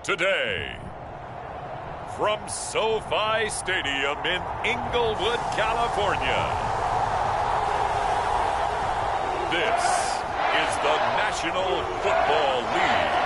today. From SoFi Stadium in Inglewood, California, this is the National Football League.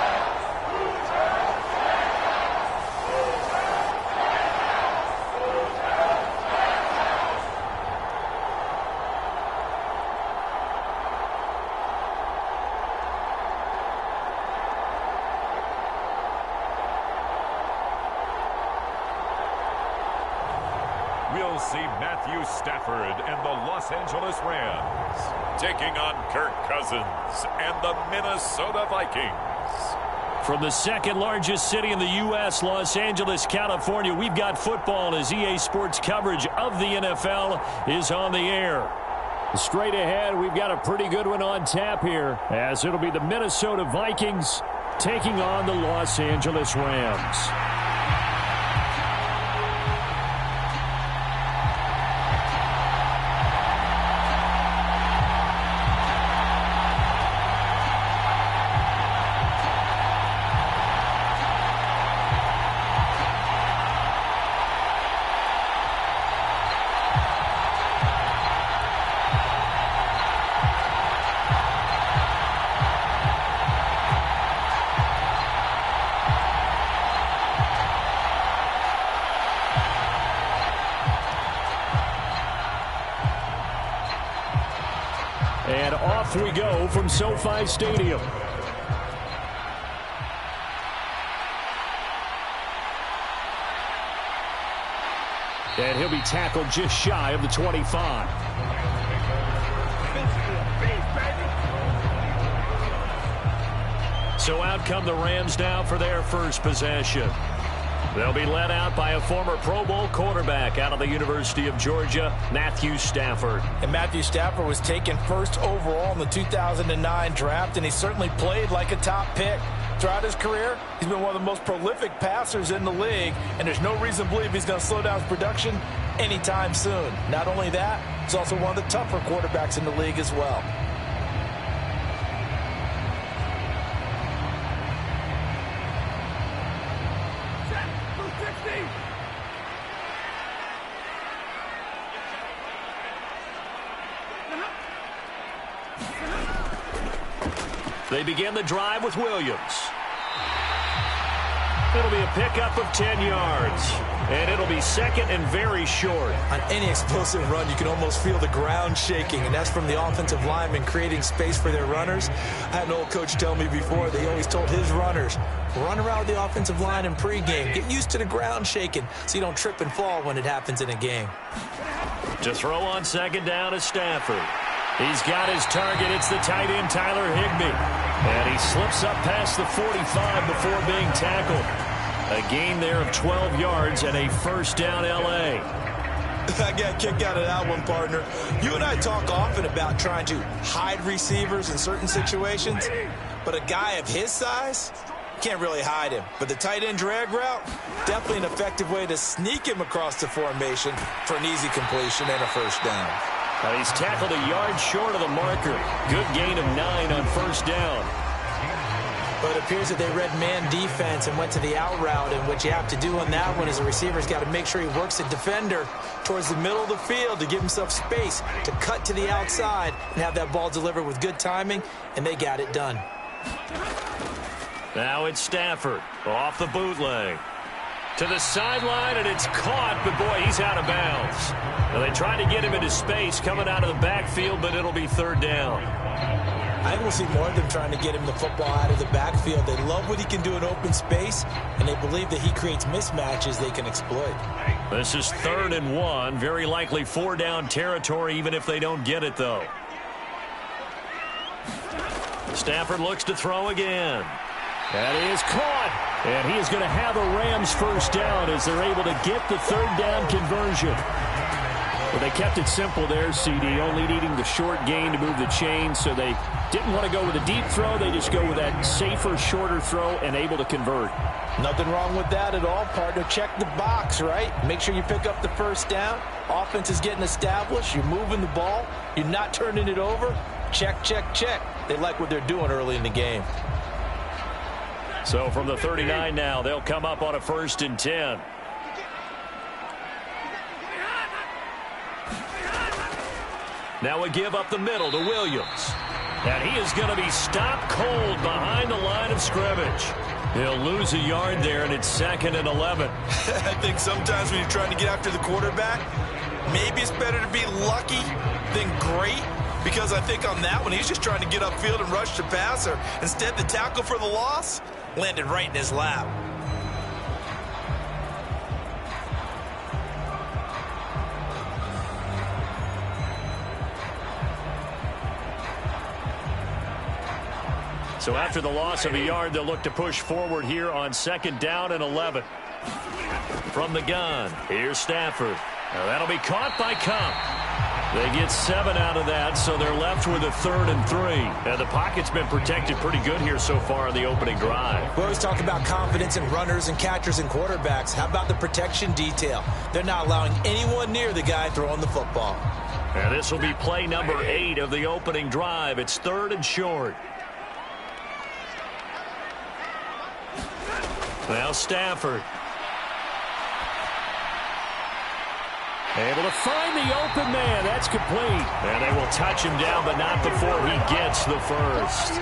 We'll see Matthew Stafford and the Los Angeles Rams taking on Kirk Cousins and the Minnesota Vikings. From the second largest city in the U.S., Los Angeles, California, we've got football as EA Sports coverage of the NFL is on the air. Straight ahead, we've got a pretty good one on tap here, as it'll be the Minnesota Vikings taking on the Los Angeles Rams. And off we go from SoFi Stadium. And he'll be tackled just shy of the 25. So out come the Rams now for their first possession. They'll be led out by a former Pro Bowl quarterback out of the University of Georgia, Matthew Stafford. And Matthew Stafford was taken first overall in the 2009 draft, and he certainly played like a top pick. Throughout his career, he's been one of the most prolific passers in the league, and there's no reason to believe he's going to slow down his production anytime soon. Not only that, he's also one of the tougher quarterbacks in the league as well. They begin the drive with Williams. It'll be a pickup of 10 yards. And it'll be second and very short. On any explosive run, you can almost feel the ground shaking, and that's from the offensive linemen creating space for their runners. I had an old coach tell me before, they always told his runners, run around with the offensive line in pregame. Get used to the ground shaking so you don't trip and fall when it happens in a game. To throw on second down is Stafford. He's got his target. It's the tight end, Tyler Higbee. And he slips up past the 45 before being tackled. A gain there of 12 yards and a first down L.A. I got a kick out of that one, partner. You and I talk often about trying to hide receivers in certain situations, but a guy of his size can't really hide him. But the tight end drag route, definitely an effective way to sneak him across the formation for an easy completion and a first down. He's tackled a yard short of the marker. Good gain of 9 on first down. But it appears that they read man defense and went to the out route, and what you have to do on that one is the receiver's got to make sure he works the defender towards the middle of the field to give himself space to cut to the outside and have that ball delivered with good timing, and they got it done. Now it's Stafford off the bootleg. To the sideline, and it's caught, but boy, he's out of bounds. Now they tried to get him into space coming out of the backfield, but it'll be third down. I think we'll see more of them trying to get him the football out of the backfield. They love what he can do in open space, and they believe that he creates mismatches they can exploit. This is 3rd and 1. Very likely 4-down territory, even if they don't get it, though. Stafford looks to throw again. That is caught. And he is going to have a Rams first down as they're able to get the third down conversion. Well, they kept it simple there, CD, only needing the short gain to move the chain, so they didn't want to go with a deep throw. They just go with that safer, shorter throw and able to convert. Nothing wrong with that at all, partner. Check the box, right? Make sure you pick up the first down. Offense is getting established. You're moving the ball. You're not turning it over. Check, check, check. They like what they're doing early in the game. So from the 39 now, they'll come up on a 1st and 10. Now we give up the middle to Williams. And he is going to be stopped cold behind the line of scrimmage. He'll lose a yard there, and it's 2nd and 11. I think sometimes when you're trying to get after the quarterback, maybe it's better to be lucky than great, because I think on that one, he's just trying to get upfield and rush the passer. Instead, the tackle for the loss landed right in his lap. So after the loss of a yard, they'll look to push forward here on 2nd down and 11. From the gun, here's Stafford. Now that'll be caught by Cup. They get 7 out of that, so they're left with a 3rd and 3. And the pocket's been protected pretty good here so far in the opening drive. We always talk about confidence in runners and catchers and quarterbacks. How about the protection detail? They're not allowing anyone near the guy throwing the football. And this will be play number 8 of the opening drive. It's 3rd and short. Now Stafford. Able to find the open man. That's complete. And they will touch him down, but not before he gets the first.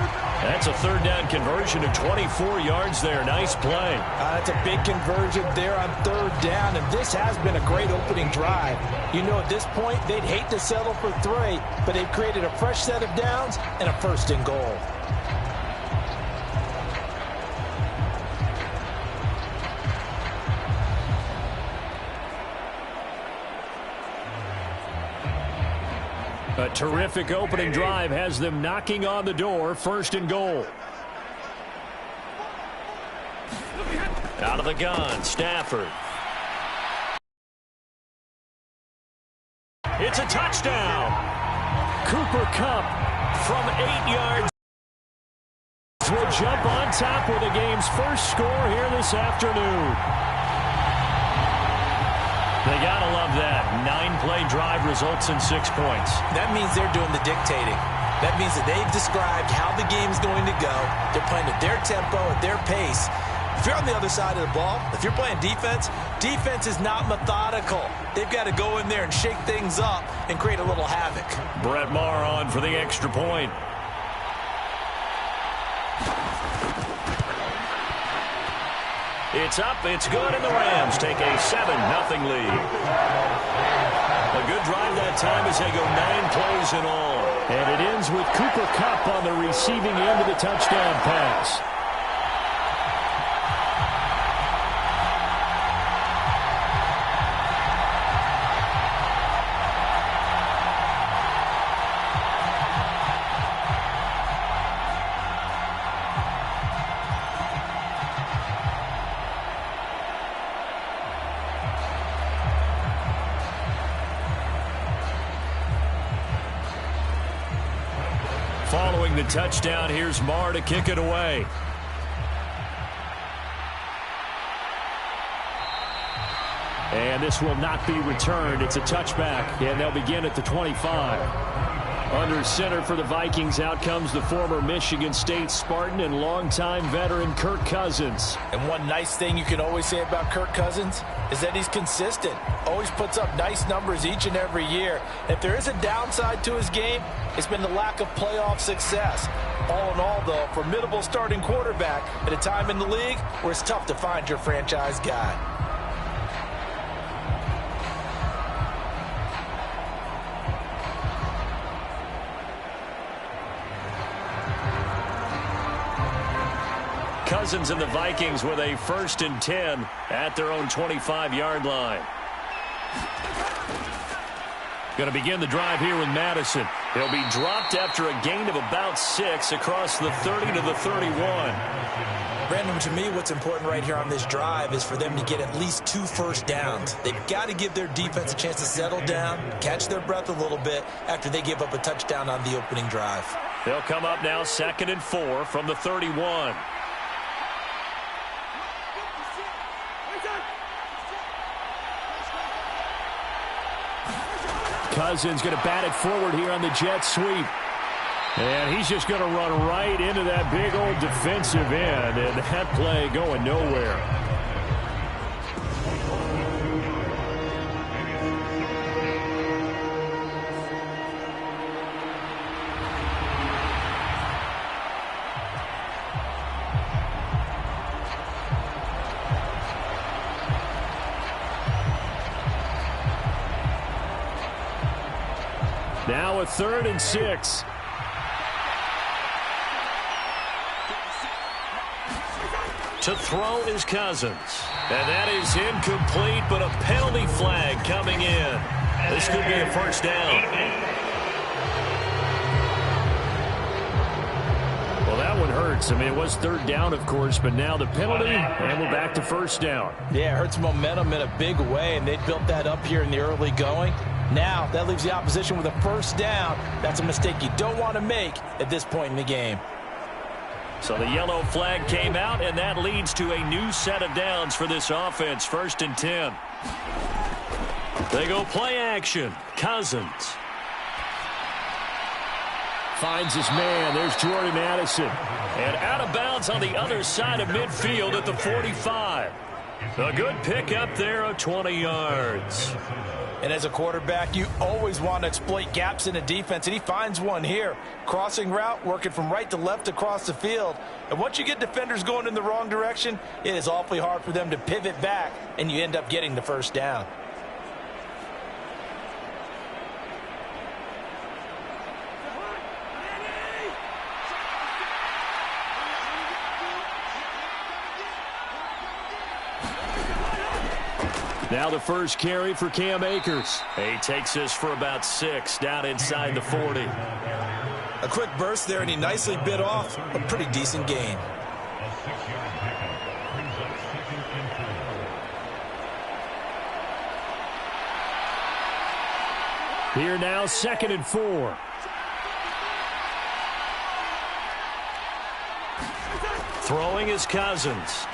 That's a 3rd down conversion of 24 yards there. Nice play. That's a big conversion there on 3rd down, and this has been a great opening drive. You know, at this point, they'd hate to settle for 3, but they've created a fresh set of downs and a 1st and goal. A terrific opening drive has them knocking on the door. 1st and goal. Out of the gun, Stafford. It's a touchdown. Cooper Kupp from 8 yards will jump on top with the game's first score here this afternoon. They gotta love that. 9-play drive results in 6 points. That means they're doing the dictating. That means that they've described how the game's going to go. They're playing at their tempo, at their pace. If you're on the other side of the ball, if you're playing defense, defense is not methodical. They've got to go in there and shake things up and create a little havoc. Brett Maher on for the extra point. It's up, it's good, and the Rams take a 7-0 lead. A good drive that time as they go 9 plays in all. And it ends with Cooper Kupp on the receiving end of the touchdown pass. Following the touchdown, here's Maher to kick it away. And this will not be returned. It's a touchback, and they'll begin at the 25. Under center for the Vikings, out comes the former Michigan State Spartan and longtime veteran Kirk Cousins. And one nice thing you can always say about Kirk Cousins is that he's consistent. Always puts up nice numbers each and every year. If there is a downside to his game, it's been the lack of playoff success. All in all, though, formidable starting quarterback at a time in the league where it's tough to find your franchise guy. Cousins and the Vikings with a 1st and 10 at their own 25-yard line. Going to begin the drive here with Madison. He'll be dropped after a gain of about 6 across the 30 to the 31. Brandon, to me, what's important right here on this drive is for them to get at least 2 first downs. They've got to give their defense a chance to settle down, catch their breath a little bit after they give up a touchdown on the opening drive. They'll come up now 2nd and 4 from the 31. Cousins going to bat it forward here on the jet sweep. And he's just going to run right into that big old defensive end, and that play going nowhere. Now a 3rd and 6. To throw is Cousins. And that is incomplete, but a penalty flag coming in. This could be a first down. Well, that one hurts. I mean, it was 3rd down, of course, but now the penalty, and we're back to first down. Yeah, it hurts momentum in a big way, and they built that up here in the early going. Now, that leaves the opposition with a first down. That's a mistake you don't want to make at this point in the game. So the yellow flag came out, and that leads to a new set of downs for this offense. 1st and 10. They go play action. Cousins finds his man. There's Jordan Addison. And out of bounds on the other side of midfield at the 45. A good pickup there of 20 yards. And as a quarterback, you always want to exploit gaps in the defense, and he finds one here. Crossing route, working from right to left across the field. And once you get defenders going in the wrong direction, it is awfully hard for them to pivot back, and you end up getting the first down. Now the first carry for Cam Akers. He takes this for about 6 down inside the 40. A quick burst there, and he nicely bit off a pretty decent gain. Here now, 2nd and 4. Throwing is Cousins.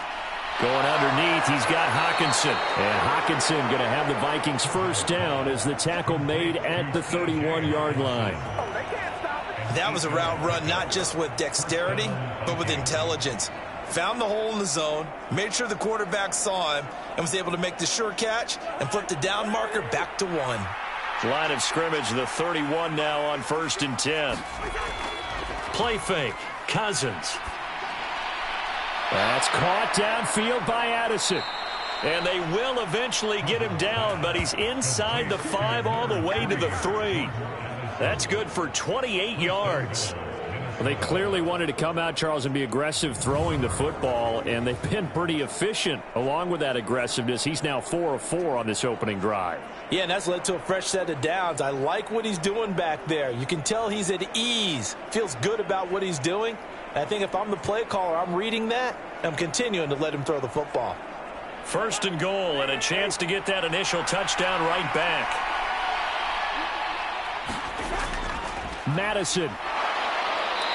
Going underneath, he's got Hockenson. And Hockenson going to have the Vikings first down as the tackle made at the 31-yard line. That was a route run not just with dexterity, but with intelligence. Found the hole in the zone, made sure the quarterback saw him, and was able to make the sure catch and flip the down marker back to 1. Line of scrimmage, the 31 now on 1st and 10. Play fake, Cousins. That's caught downfield by Addison. And they will eventually get him down, but he's inside the 5 all the way to the 3. That's good for 28 yards. Well, they clearly wanted to come out, Charles, and be aggressive throwing the football, and they've been pretty efficient along with that aggressiveness. He's now 4 of 4 on this opening drive. Yeah, and that's led to a fresh set of downs. I like what he's doing back there. You can tell he's at ease, feels good about what he's doing. I think if I'm the play caller, I'm reading that, and I'm continuing to let him throw the football. 1st and goal, and a chance to get that initial touchdown right back. Madison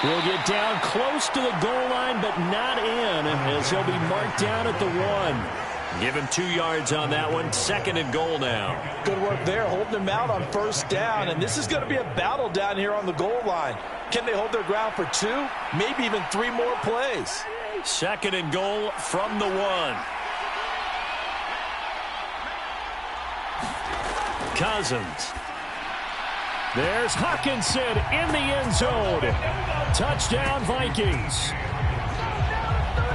will get down close to the goal line, but not in, as he'll be marked down at the 1. Give him 2 yards on that one. 2nd and goal now. Good work there, holding him out on first down, and this is going to be a battle down here on the goal line. Can they hold their ground for 2, maybe even 3 more plays? 2nd and goal from the 1. Cousins. There's Hockenson in the end zone. Touchdown, Vikings.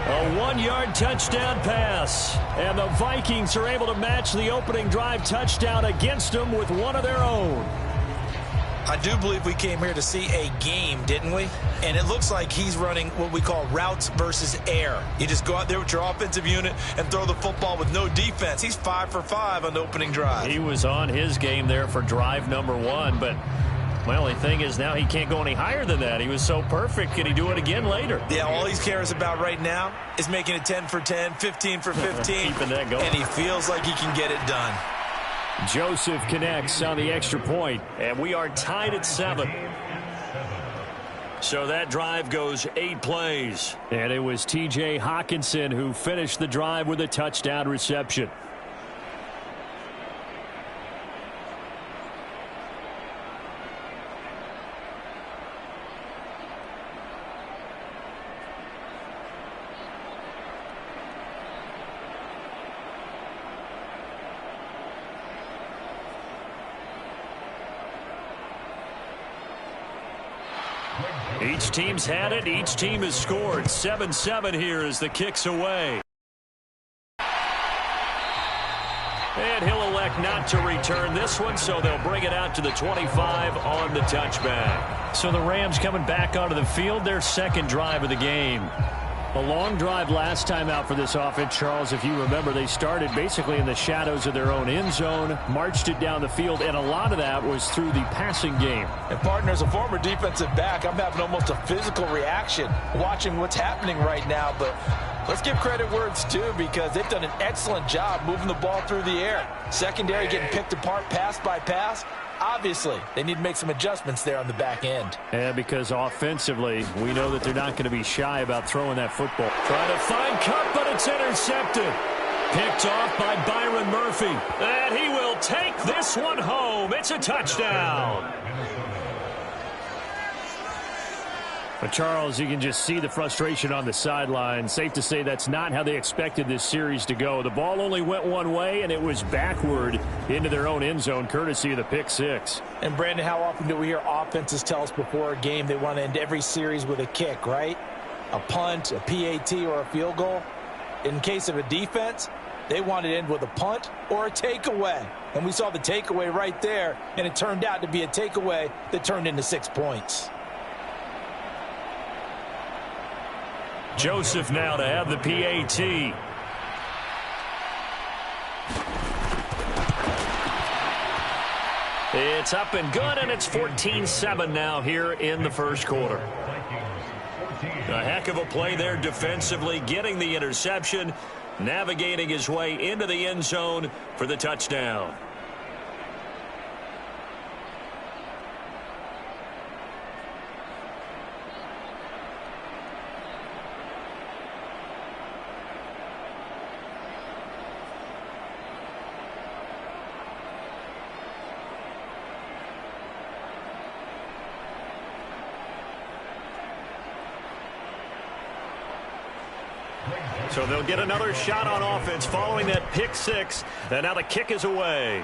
A 1-yard touchdown pass. And the Vikings are able to match the opening drive touchdown against them with one of their own. I do believe we came here to see a game, didn't we? And it looks like he's running what we call routes versus air. You just go out there with your offensive unit and throw the football with no defense. He's 5 for 5 on the opening drive. He was on his game there for drive number 1, but my only thing is now he can't go any higher than that. He was so perfect. Can he do it again later? Yeah, all he cares about right now is making it 10 for 10, 15 for 15. Keeping that going. And he feels like he can get it done. Joseph connects on the extra point, and we are tied at 7. So that drive goes 8 plays. And it was T.J. Hockenson who finished the drive with a touchdown reception. Each team's had it. Each team has scored. 7-7 here as the kick's away. And he'll elect not to return this one, so they'll bring it out to the 25 on the touchback. So the Rams coming back onto the field, their second drive of the game. A long drive last time out for this offense, Charles. If you remember, they started basically in the shadows of their own end zone, marched it down the field, and a lot of that was through the passing game. And, partner, as a former defensive back, I'm having almost a physical reaction watching what's happening right now. But let's give credit where it's due, because they've done an excellent job moving the ball through the air. Secondary getting picked apart pass by pass. Obviously, they need to make some adjustments there on the back end. Yeah, because offensively, we know that they're not going to be shy about throwing that football. Trying to find Cup, but it's intercepted. Picked off by Byron Murphy. And he will take this one home. It's a touchdown. But Charles, you can just see the frustration on the sideline. Safe to say that's not how they expected this series to go. The ball only went one way, and it was backward into their own end zone, courtesy of the pick six. And, Brandon, how often do we hear offenses tell us before a game they want to end every series with a kick, right? A punt, a PAT, or a field goal. In case of a defense, they want to end with a punt or a takeaway. And we saw the takeaway right there, and it turned out to be a takeaway that turned into 6 points. Joseph now to have the PAT. It's up and good, and it's 14-7 now here in the first quarter. A heck of a play there defensively, getting the interception, navigating his way into the end zone for the touchdown. So they'll get another shot on offense following that pick six. And now the kick is away.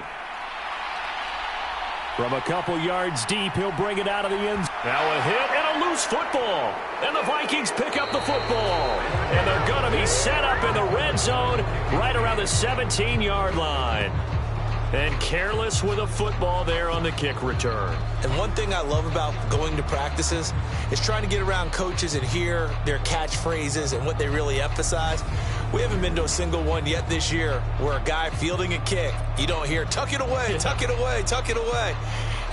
From a couple yards deep, he'll bring it out of the end zone. Now a hit and a loose football. And the Vikings pick up the football. And they're going to be set up in the red zone right around the 17-yard line. And careless with a football there on the kick return. And one thing I love about going to practices is trying to get around coaches and hear their catchphrases and what they really emphasize. We haven't been to a single one yet this year where a guy fielding a kick, you don't hear, tuck it away, tuck it away, tuck it away.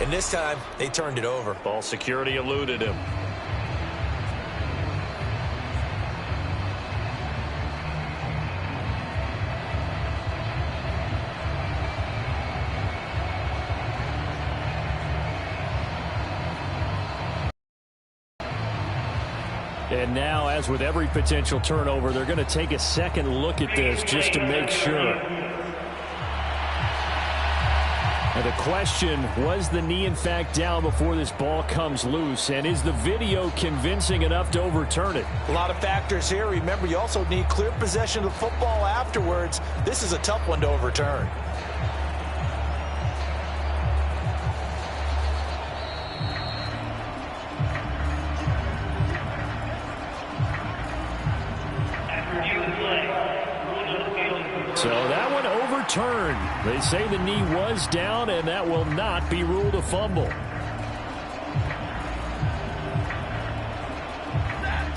And this time, they turned it over. Ball security eluded him. And now, as with every potential turnover, they're going to take a second look at this just to make sure. And the question, was the knee in fact down before this ball comes loose? And is the video convincing enough to overturn it? A lot of factors here. Remember, you also need clear possession of the football afterwards. This is a tough one to overturn. So that one overturned. They say the knee was down, and that will not be ruled a fumble.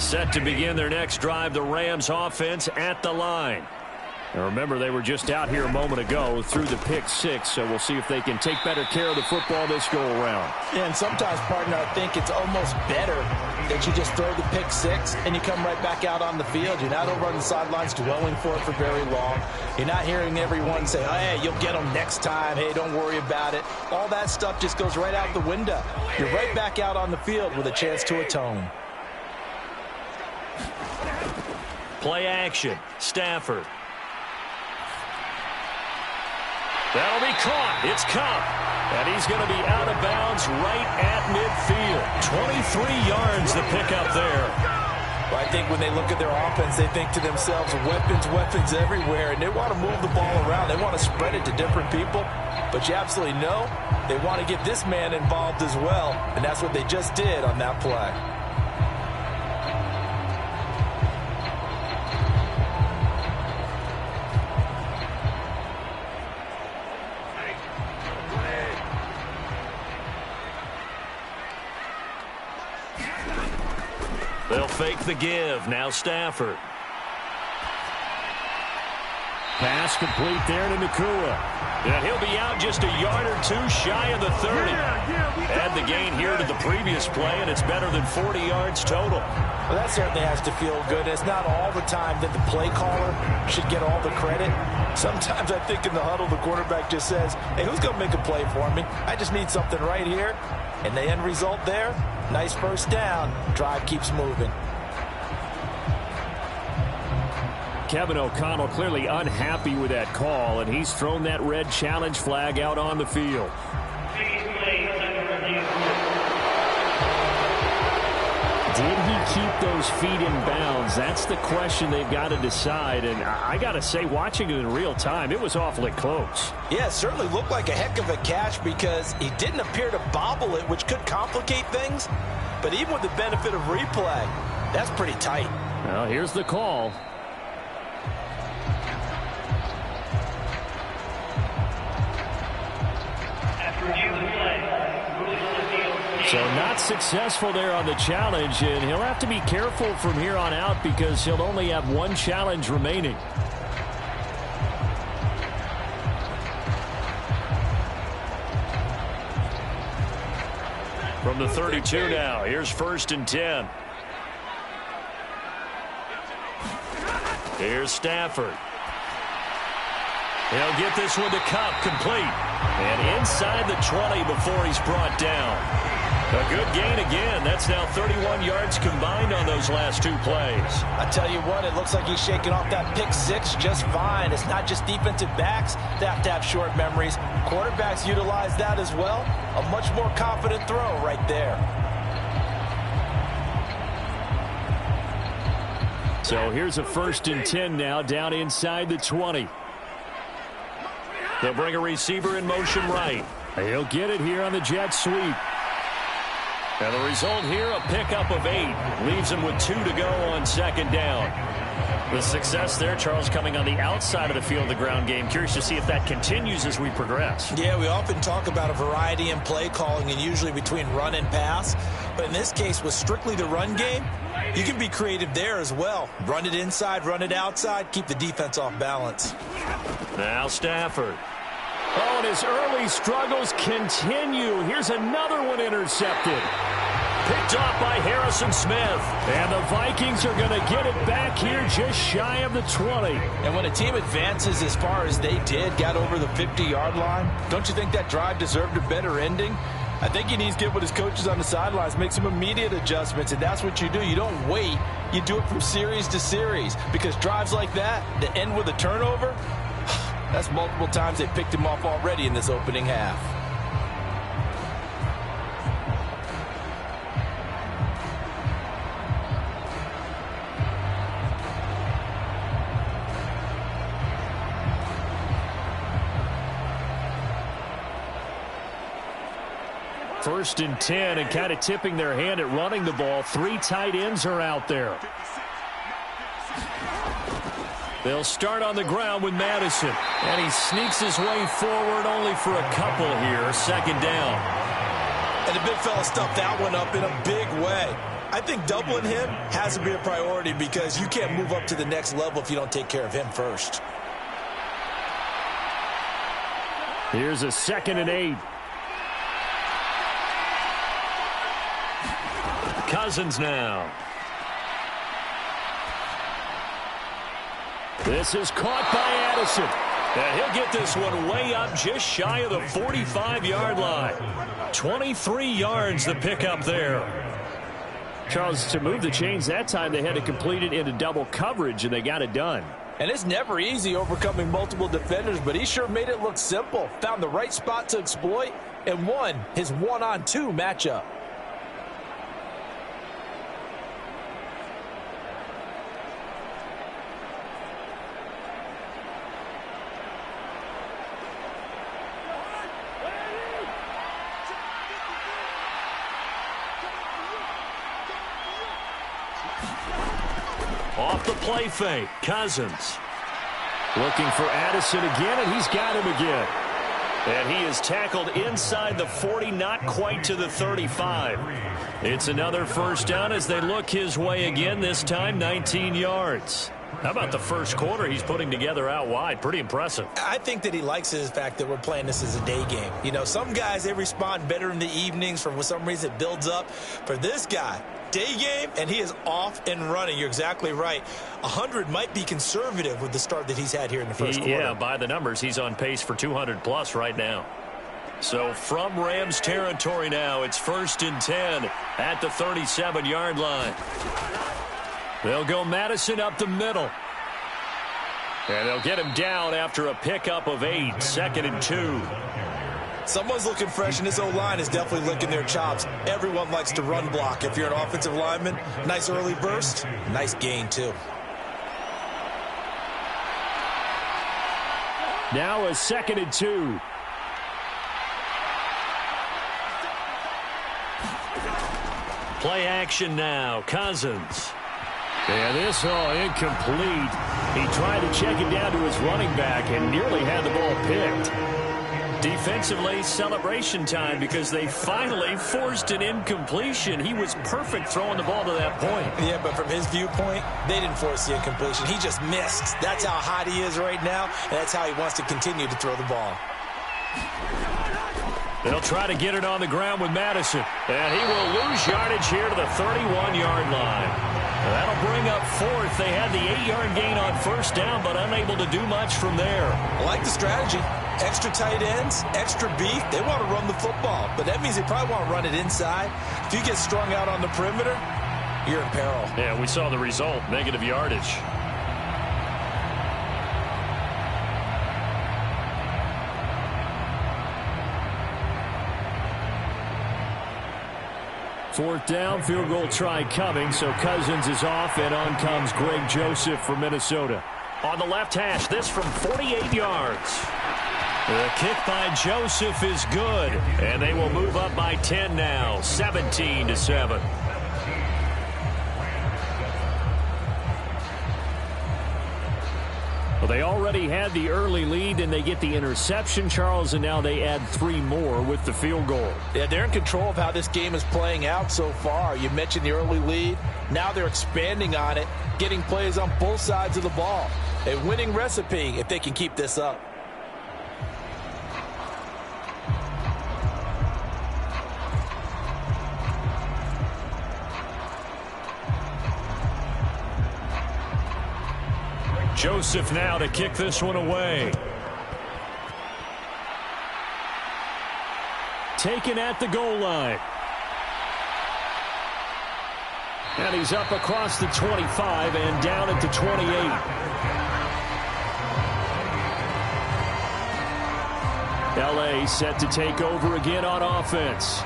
Set to begin their next drive, the Rams offense at the line. And remember, they were just out here a moment ago through the pick six, so we'll see if they can take better care of the football this go around. Yeah, and sometimes, partner, I think it's almost better that you just throw the pick six and you come right back out on the field. You're not over on the sidelines dwelling for it for very long. You're not hearing everyone say, oh, hey, you'll get them next time. Hey, don't worry about it. All that stuff just goes right out the window. You're right back out on the field with a chance to atone. Play action. Stafford. That'll be caught. It's Cup. And he's going to be out of bounds right at midfield. 23 yards the pickup there. Well, I think when they look at their offense, they think to themselves, weapons, weapons everywhere, and they want to move the ball around. They want to spread it to different people, but you absolutely know they want to get this man involved as well, and that's what they just did on that play. They'll fake the give. Now Stafford. Pass complete there to Nakua. And he'll be out just a yard or two shy of the 30. Add the gain here to the previous play, and it's better than 40 yards total. Well, that certainly has to feel good. It's not all the time that the play caller should get all the credit. Sometimes I think in the huddle, the quarterback just says, hey, who's going to make a play for me? I just need something right here. And the end result there, nice first down. Drive keeps moving. Kevin O'Connell clearly unhappy with that call, and he's thrown that red challenge flag out on the field. Did he keep those feet in bounds? That's the question they've got to decide. And I got to say, watching it in real time, it was awfully close. Yeah, it certainly looked like a heck of a catch because he didn't appear to bobble it, which could complicate things. But even with the benefit of replay, that's pretty tight. Well, here's the call. So not successful there on the challenge, and he'll have to be careful from here on out because he'll only have one challenge remaining. From the 32 now, here's 1st and 10. Here's Stafford. He'll get this one to Cup, complete. And inside the 20 before he's brought down. A good gain again. That's now 31 yards combined on those last two plays. I tell you what, it looks like he's shaking off that pick six just fine. It's not just defensive backs that have to have short memories. Quarterbacks utilize that as well. A much more confident throw right there. So here's a 1st and 10 now down inside the 20. They'll bring a receiver in motion right. He'll get it here on the jet sweep. And the result here, a pickup of 8. Leaves him with 2 to go on 2nd down. The success there, Charles, coming on the outside of the field of the ground game. Curious to see if that continues as we progress. Yeah, we often talk about a variety in play calling and usually between run and pass. But in this case, with strictly the run game, you can be creative there as well. Run it inside, run it outside, keep the defense off balance. Now Stafford. Oh, and his early struggles continue. Here's another one intercepted. Picked off by Harrison Smith. And the Vikings are going to get it back here just shy of the 20. And when a team advances as far as they did, got over the 50-yard line, don't you think that drive deserved a better ending? I think he needs to get with his coaches on the sidelines, make some immediate adjustments, and that's what you do. You don't wait. You do it from series to series because drives like that end with a turnover, that's multiple times they picked him off already in this opening half. First and 10, and kind of tipping their hand at running the ball. 3 tight ends are out there. They'll start on the ground with Madison. And he sneaks his way forward only for a couple here. 2nd down. And the big fella stuffed that one up in a big way. I think doubling him has to be a priority because you can't move up to the next level if you don't take care of him first. Here's a 2nd and 8. Cousins now. This is caught by Addison. And he'll get this one way up just shy of the 45-yard line. 23 yards the pickup there. Charles, to move the chains that time, they had to complete it into double coverage, and they got it done. And it's never easy overcoming multiple defenders, but he sure made it look simple. Found the right spot to exploit and won his 1-on-2 matchup. Off the play fake, Cousins. Looking for Addison again, and he's got him again. And he is tackled inside the 40, not quite to the 35. It's another first down as they look his way again, this time 19 yards. How about the first quarter he's putting together out wide? Pretty impressive. I think that he likes the fact that we're playing this as a day game. You know, some guys, they respond better in the evenings. For some reason, it builds up. For this guy, day game, and he is off and running. You're exactly right. 100 might be conservative with the start that he's had here in the first quarter. Yeah, by the numbers, he's on pace for 200-plus right now. So from Rams territory now, it's 1st and 10 at the 37-yard line. They'll go Madison up the middle. And they'll get him down after a pickup of 8, 2nd and 2. Someone's looking fresh, and this O-line is definitely licking their chops. Everyone likes to run block. If you're an offensive lineman, nice early burst, nice gain too. Now a 2nd and 2. Play action now. Cousins. And this incomplete. He tried to check it down to his running back and nearly had the ball picked. Defensively, celebration time because they finally forced an incompletion. He was perfect throwing the ball to that point. Yeah, but from his viewpoint, they didn't force the incompletion. He just missed. That's how hot he is right now, and that's how he wants to continue to throw the ball. They'll try to get it on the ground with Madison. And he will lose yardage here to the 31-yard line. That'll bring up 4th. They had the 8-yard gain on first down, but unable to do much from there. I like the strategy. Extra tight ends, extra beef. They want to run the football, but that means they probably want to run it inside. If you get strung out on the perimeter, you're in peril. Yeah, we saw the result, negative yardage. Fourth down, field goal try coming, so Cousins is off, and on comes Greg Joseph from Minnesota. On the left hash, this from 48 yards. The kick by Joseph is good, and they will move up by 10 now, 17-7. Well, they already had the early lead, and they get the interception, Charles, and now they add 3 more with the field goal. Yeah, they're in control of how this game is playing out so far. You mentioned the early lead. Now they're expanding on it, getting plays on both sides of the ball. A winning recipe if they can keep this up. Joseph now to kick this one away. Taken at the goal line. And he's up across the 25 and down at the 28. LA set to take over again on offense.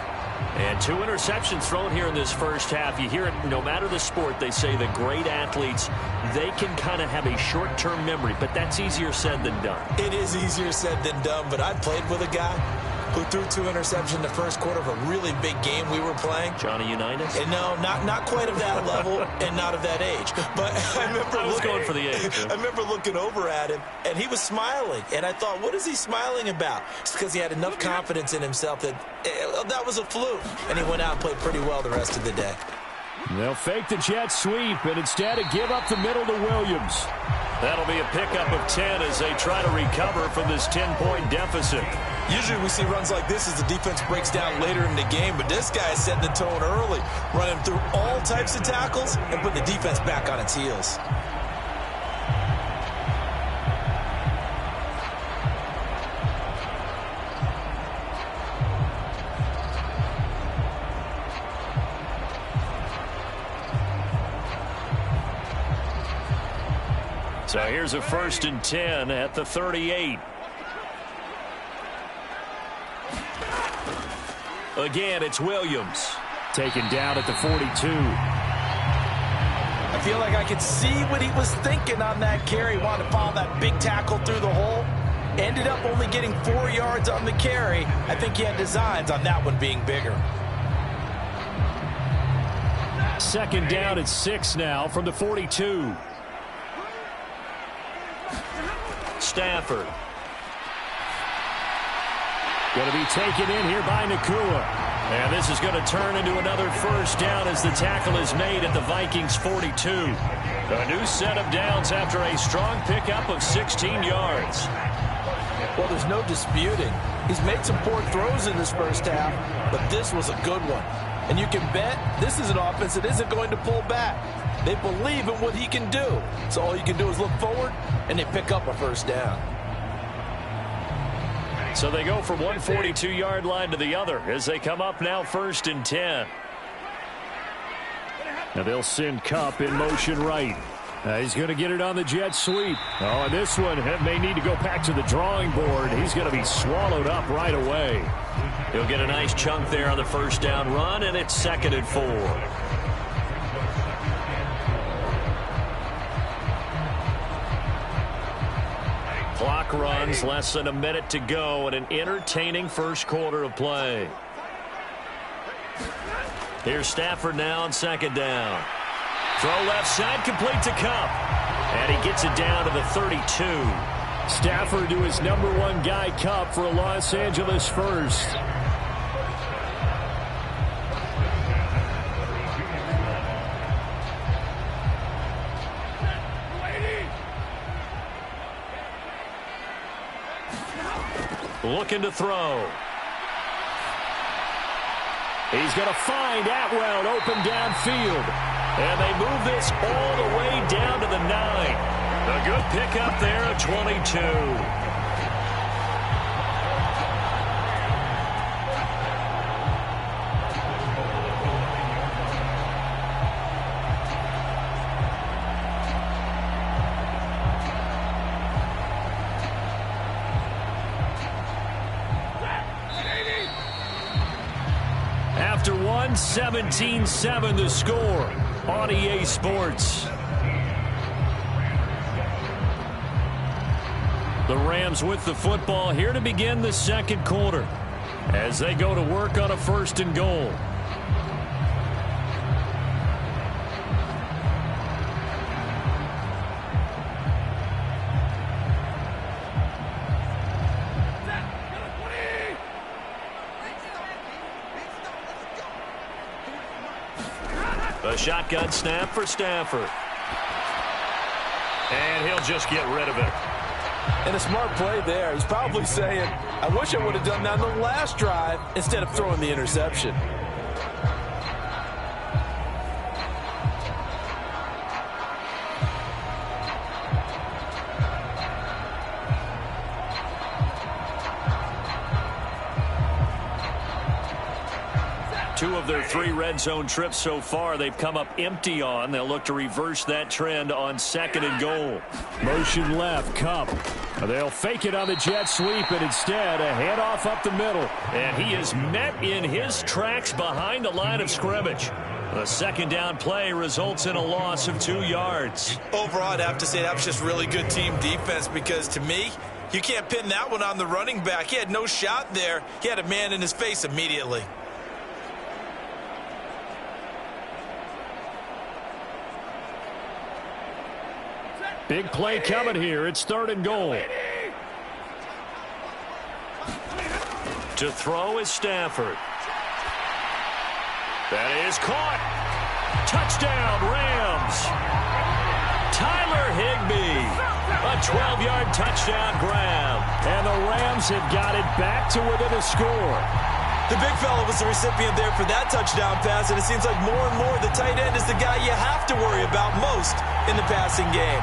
And 2 interceptions thrown here in this first half. You hear it, no matter the sport, they say the great athletes, they can kind of have a short-term memory, but that's easier said than done. It is easier said than done, but I played with a guy who threw 2 interceptions in the first quarter of a really big game we were playing. Johnny Unitas? And no, not quite of that level and not of that age. But I remember going for the age. I remember looking over at him, and he was smiling. And I thought, what is he smiling about? It's because he had enough confidence in himself that that was a fluke. And he went out and played pretty well the rest of the day. They'll fake the jet sweep, and instead give up the middle to Williams. That'll be a pickup of 10 as they try to recover from this 10-point deficit. Usually we see runs like this as the defense breaks down later in the game, but this guy is setting the tone early, running through all types of tackles and putting the defense back on its heels. So here's a 1st and 10 at the 38. Again, it's Williams. Taken down at the 42. I feel like I could see what he was thinking on that carry. Wanted to follow that big tackle through the hole. Ended up only getting 4 yards on the carry. I think he had designs on that one being bigger. Second down at 6 now from the 42. Stafford. Going to be taken in here by Nakua. And this is going to turn into another first down as the tackle is made at the Vikings 42. A new set of downs after a strong pickup of 16 yards. Well, there's no disputing. He's made some poor throws in this first half, but this was a good one. And you can bet this is an offense that isn't going to pull back. They believe in what he can do. So all you can do is look forward, and they pick up a first down. So they go from one 42-yard line to the other as they come up now 1st and 10. Now they'll send Kupp in motion right. He's going to get it on the jet sweep. Oh, and this one may need to go back to the drawing board. He's going to be swallowed up right away. He'll get a nice chunk there on the first down run, and it's 2nd and 4. Clock runs, less than a minute to go, and an entertaining first quarter of play. Here's Stafford now on 2nd down. Throw left side, complete to Kupp. And he gets it down to the 32. Stafford to his #1 guy, Kupp, for a Los Angeles first. Looking to throw. He's going to find Atwell open downfield. And they move this all the way down to the 9. A good pickup there at 22. After 17-7 the score on EA Sports. The Rams with the football here to begin the second quarter as they go to work on a 1st and goal. A shotgun snap for Stafford. And he'll just get rid of it. And a smart play there. He's probably saying, I wish I would have done that on the last drive instead of throwing the interception. Two of their 3 red zone trips so far they've come up empty on. They'll look to reverse that trend on 2nd and goal. Motion left, Kupp. They'll fake it on the jet sweep, and instead a handoff up the middle. And he is met in his tracks behind the line of scrimmage. The 2nd down play results in a loss of 2 yards. Overall, I'd have to say that was just really good team defense because to me, you can't pin that one on the running back. He had no shot there. He had a man in his face immediately. Big play coming here. It's 3rd and goal. To throw is Stafford. That is caught. Touchdown, Rams. Tyler Higbee. A 12-yard touchdown grab. And the Rams have got it back to within a score. The big fella was the recipient there for that touchdown pass, and it seems like more and more the tight end is the guy you have to worry about most in the passing game.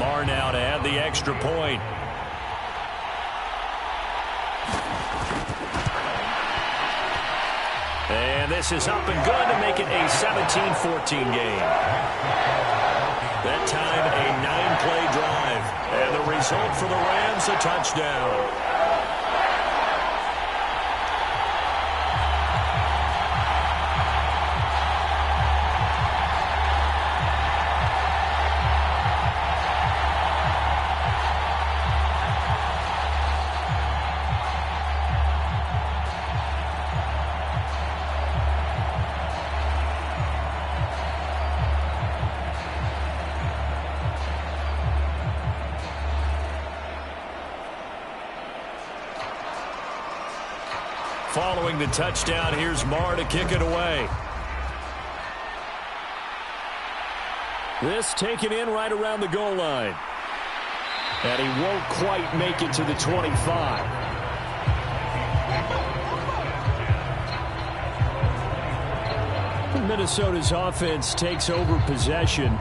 Marr now to add the extra point. And this is up and good to make it a 17-14 game. That time a 9-play drive. And the result for the Rams, a touchdown. Following the touchdown, here's Marr to kick it away. This taken in right around the goal line. And he won't quite make it to the 25. Minnesota's offense takes over possession.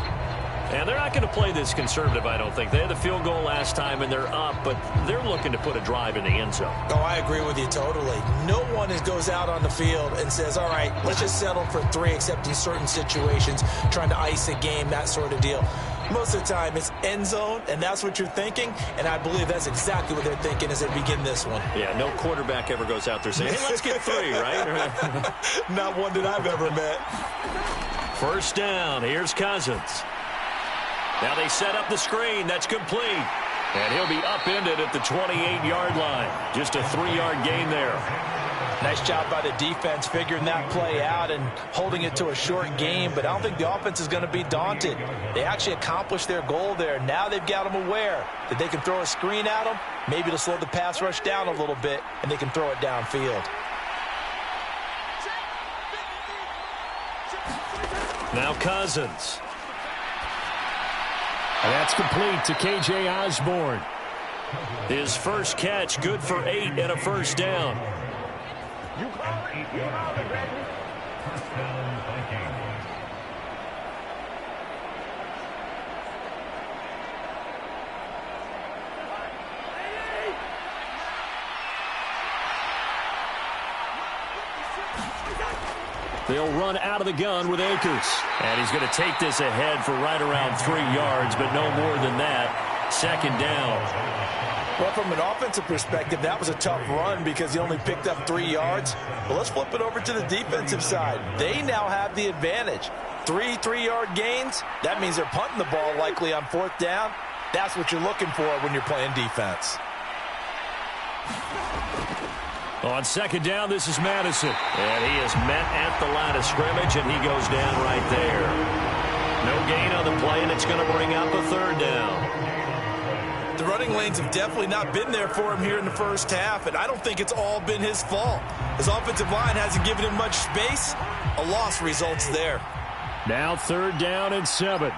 And they're not going to play this conservative, I don't think. They had the field goal last time, and they're up, but they're looking to put a drive in the end zone. Oh, I agree with you totally. No one goes out on the field and says, all right, let's just settle for 3, except in certain situations, trying to ice a game, that sort of deal. Most of the time, it's end zone, and that's what you're thinking, and I believe that's exactly what they're thinking as they begin this one. Yeah, no quarterback ever goes out there saying, hey, let's get 3, right? Not one that I've ever met. First down, here's Cousins. Now they set up the screen. That's complete. And he'll be upended at the 28-yard line. Just a 3-yard gain there. Nice job by the defense figuring that play out and holding it to a short game, but I don't think the offense is going to be daunted. They actually accomplished their goal there. Now they've got them aware that they can throw a screen at them, maybe to slow the pass rush down a little bit, and they can throw it downfield. Now Cousins. That's complete to K.J. Osborne. His first catch, good for 8 and a first down. They'll run out of the gun with Akers. And he's going to take this ahead for right around 3 yards, but no more than that. Second down. Well, from an offensive perspective, that was a tough run because he only picked up 3 yards. Well, let's flip it over to the defensive side. They now have the advantage. 3 3-yard gains. That means they're punting the ball likely on 4th down. That's what you're looking for when you're playing defense. On second down, this is Madison. And he is met at the line of scrimmage, and he goes down right there. No gain on the play, and it's going to bring up a 3rd down. The running lanes have definitely not been there for him here in the first half, and I don't think it's all been his fault. His offensive line hasn't given him much space. A loss results there. Now 3rd down and 7.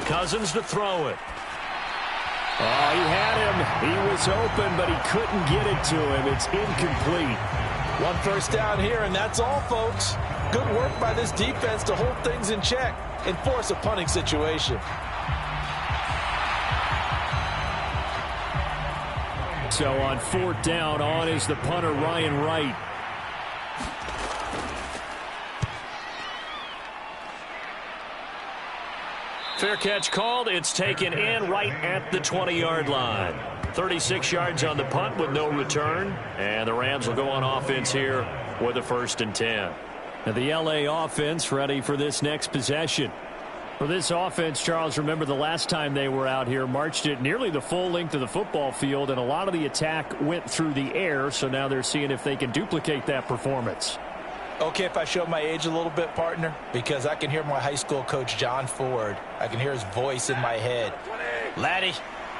Cousins to throw it. Oh, he had him. He was open, but he couldn't get it to him. It's incomplete. 1 first down here, and that's all, folks. Good work by this defense to hold things in check and force a punting situation. So on 4th down, on is the punter, Ryan Wright. Fair catch called. It's taken in right at the 20-yard line. 36 yards on the punt with no return. And the Rams will go on offense here with a 1st and 10. Now the L.A. offense ready for this next possession. For this offense, Charles, remember the last time they were out here, marched it nearly the full length of the football field, and a lot of the attack went through the air, so now they're seeing if they can duplicate that performance. Okay, if I show my age a little bit, partner, because I can hear my high school coach, John Ford. I can hear his voice in my head. Laddie,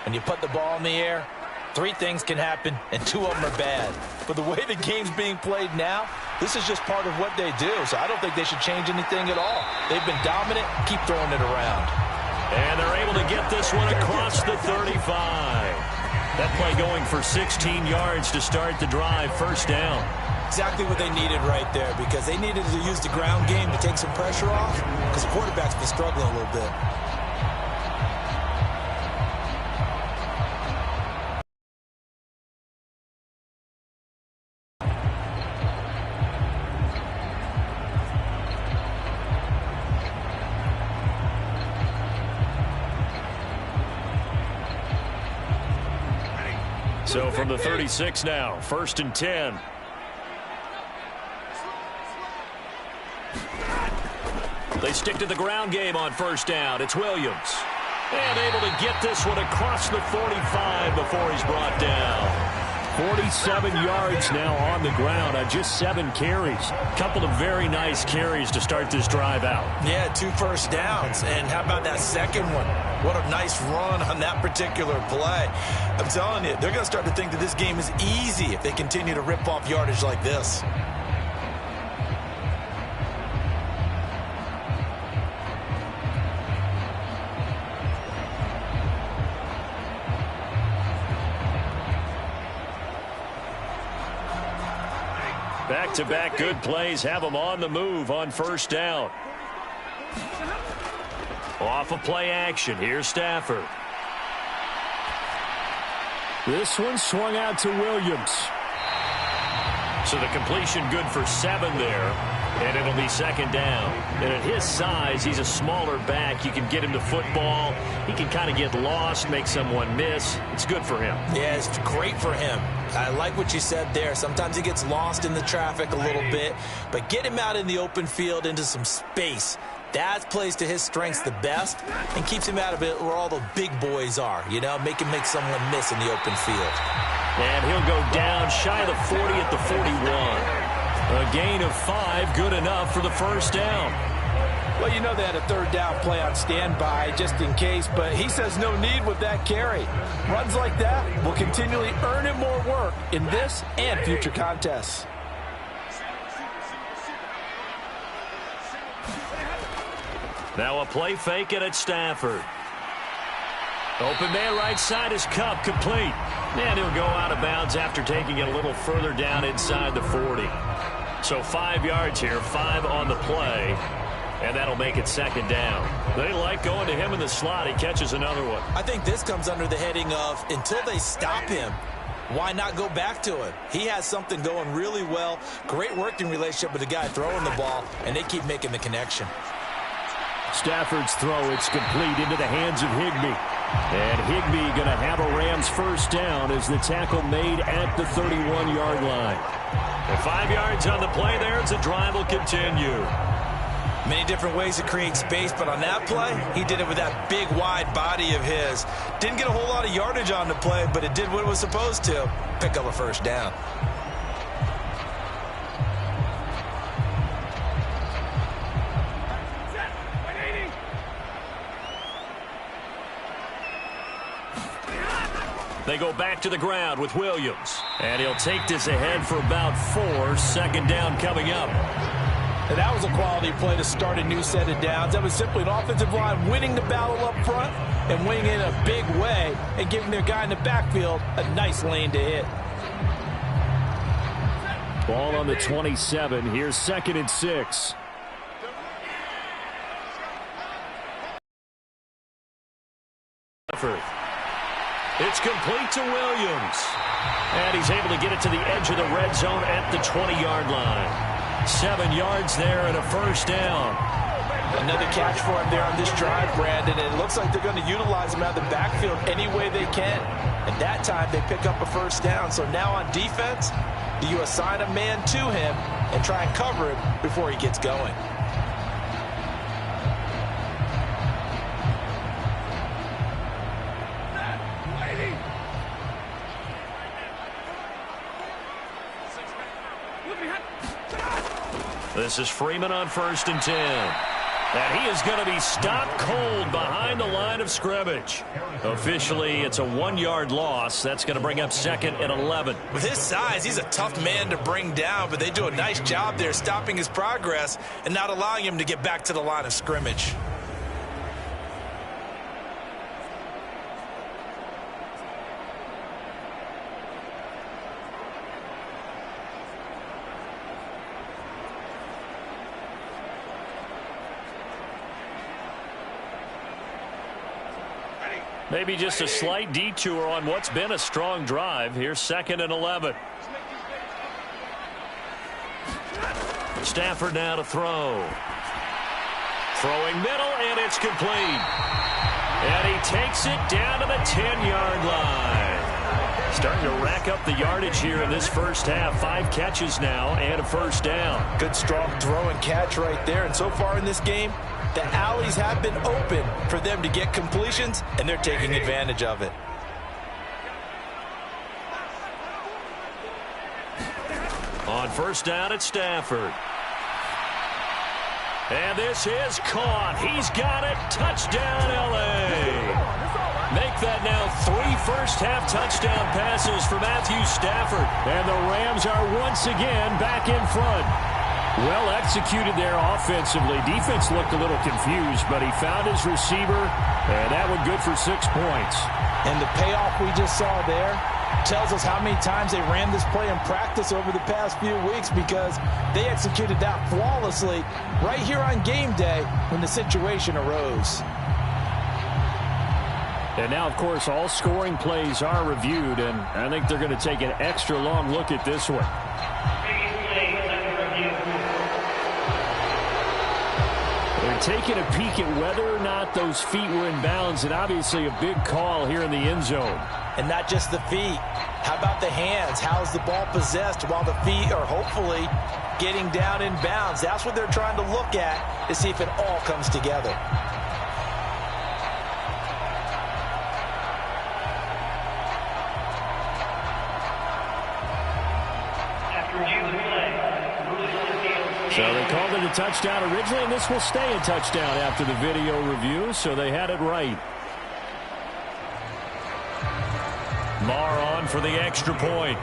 when you put the ball in the air, 3 things can happen, and 2 of them are bad. But the way the game's being played now, this is just part of what they do, so I don't think they should change anything at all. They've been dominant. Keep throwing it around. And they're able to get this one across the 35. That play going for 16 yards to start the drive. First down. Exactly what they needed right there, because they needed to use the ground game to take some pressure off, because the quarterback's been struggling a little bit. So from the 36 now, 1st and 10. They stick to the ground game on 1st down. It's Williams. And able to get this one across the 45 before he's brought down. 47 yards now on the ground on just 7 carries. A couple of very nice carries to start this drive out. Yeah, 2 first downs. And how about that second one? What a nice run on that particular play. I'm telling you, they're going to start to think that this game is easy if they continue to rip off yardage like this. Back-to-back good plays have them on the move on first down. Off of play action. Here's Stafford. This one swung out to Williams. So the completion good for 7 there. And it'll be second down. And at his size, he's a smaller back. You can get him to football. He can kind of get lost, make someone miss. It's good for him. Yeah, it's great for him. I like what you said there. Sometimes he gets lost in the traffic a little bit. But get him out in the open field into some space. That plays to his strengths the best and keeps him out of it where all the big boys are. You know, make him make someone miss in the open field. And he'll go down shy of the 40 at the 41. A gain of 5, good enough for the first down. Well, you know they had a third down play on standby just in case, but he says no need with that carry. Runs like that will continually earn him more work in this and future contests. Now a play fake it at Stafford. Open man right side is Cup, complete. And he'll go out of bounds after taking it a little further down inside the 40. So 5 yards here, 5 on the play, and that'll make it second down. They like going to him in the slot. He catches another one. I think this comes under the heading of until they stop him, why not go back to him? He has something going really well, great working relationship with the guy throwing the ball, and they keep making the connection. Stafford's throw, it's complete into the hands of Higbee. And Higbee going to have a Rams first down as the tackle made at the 31-yard line. And 5 yards on the play there as the drive will continue. Many different ways to create space, but on that play, he did it with that big, wide body of his. Didn't get a whole lot of yardage on the play, but it did what it was supposed to. Pick up a first down. They go back to the ground with Williams. And he'll take this ahead for about 4. Second down coming up. And that was a quality play to start a new set of downs. That was simply an offensive line winning the battle up front and winning in a big way and giving their guy in the backfield a nice lane to hit. Ball on the 27. Here's 2nd and 6. It's complete to Williams. And he's able to get it to the edge of the red zone at the 20-yard line. 7 yards there and a first down. Another catch for him there on this drive, Brandon. And it looks like they're going to utilize him out of the backfield any way they can. And that time they pick up a first down. So now on defense, do you assign a man to him and try and cover him before he gets going? This is Freeman on 1st and 10. And he is going to be stopped cold behind the line of scrimmage. Officially, it's a 1-yard loss. That's going to bring up 2nd and 11. With his size, he's a tough man to bring down, but they do a nice job there stopping his progress and not allowing him to get back to the line of scrimmage. Maybe just a slight detour on what's been a strong drive. Here's 2nd and 11. Stafford now to throw. Throwing middle, and it's complete. And he takes it down to the 10-yard line. Starting to rack up the yardage here in this first half. 5 catches now and a first down. Good strong throw and catch right there. And so far in this game, the alleys have been open for them to get completions, and they're taking advantage of it. first down at Stafford. And this is caught. He's got it. Touchdown, L.A. Make that now 3 first-half touchdown passes for Matthew Stafford. And the Rams are once again back in front. Well executed there offensively. Defense looked a little confused, but he found his receiver, and that one good for 6 points. And the payoff we just saw there tells us how many times they ran this play in practice over the past few weeks, because they executed that flawlessly right here on game day when the situation arose. And now, of course, all scoring plays are reviewed, and I think they're going to take an extra long look at this one. They're taking a peek at whether or not those feet were in bounds, and obviously a big call here in the end zone. And not just the feet. How about the hands? How's the ball possessed while the feet are hopefully getting down in bounds? That's what they're trying to look at to see if it all comes together. So they called it a touchdown originally, and this will stay a touchdown after the video review, so they had it right. Marr on for the extra point.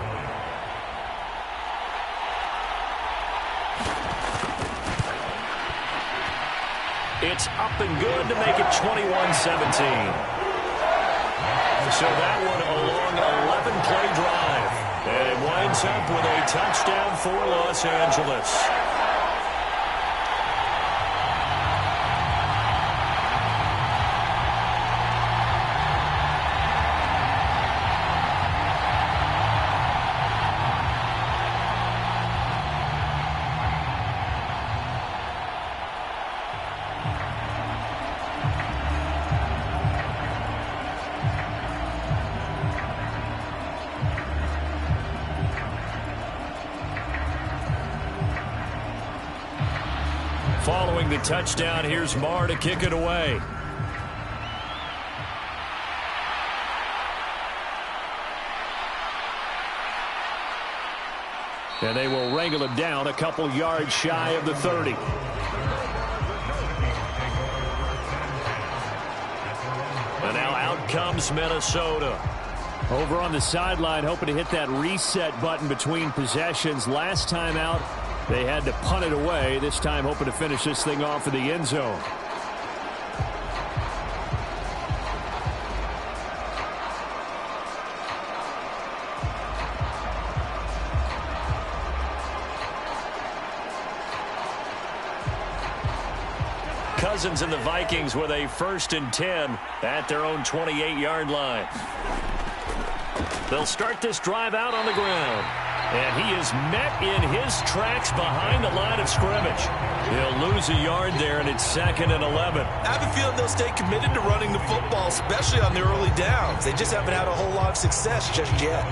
It's up and good to make it 21-17. So that one a long 11-play drive. And it winds up with a touchdown for Los Angeles. Following the touchdown, here's Marr to kick it away. And they will wrangle him down a couple yards shy of the 30. And now out comes Minnesota. Over on the sideline, hoping to hit that reset button between possessions. Last time out, they had to punt it away. This time hoping to finish this thing off in the end zone. Cousins and the Vikings with a 1st and 10 at their own 28-yard line. They'll start this drive out on the ground. And he is met in his tracks behind the line of scrimmage. He'll lose a yard there, and it's 2nd and 11. I have a feeling they'll stay committed to running the football, especially on the early downs. They just haven't had a whole lot of success just yet.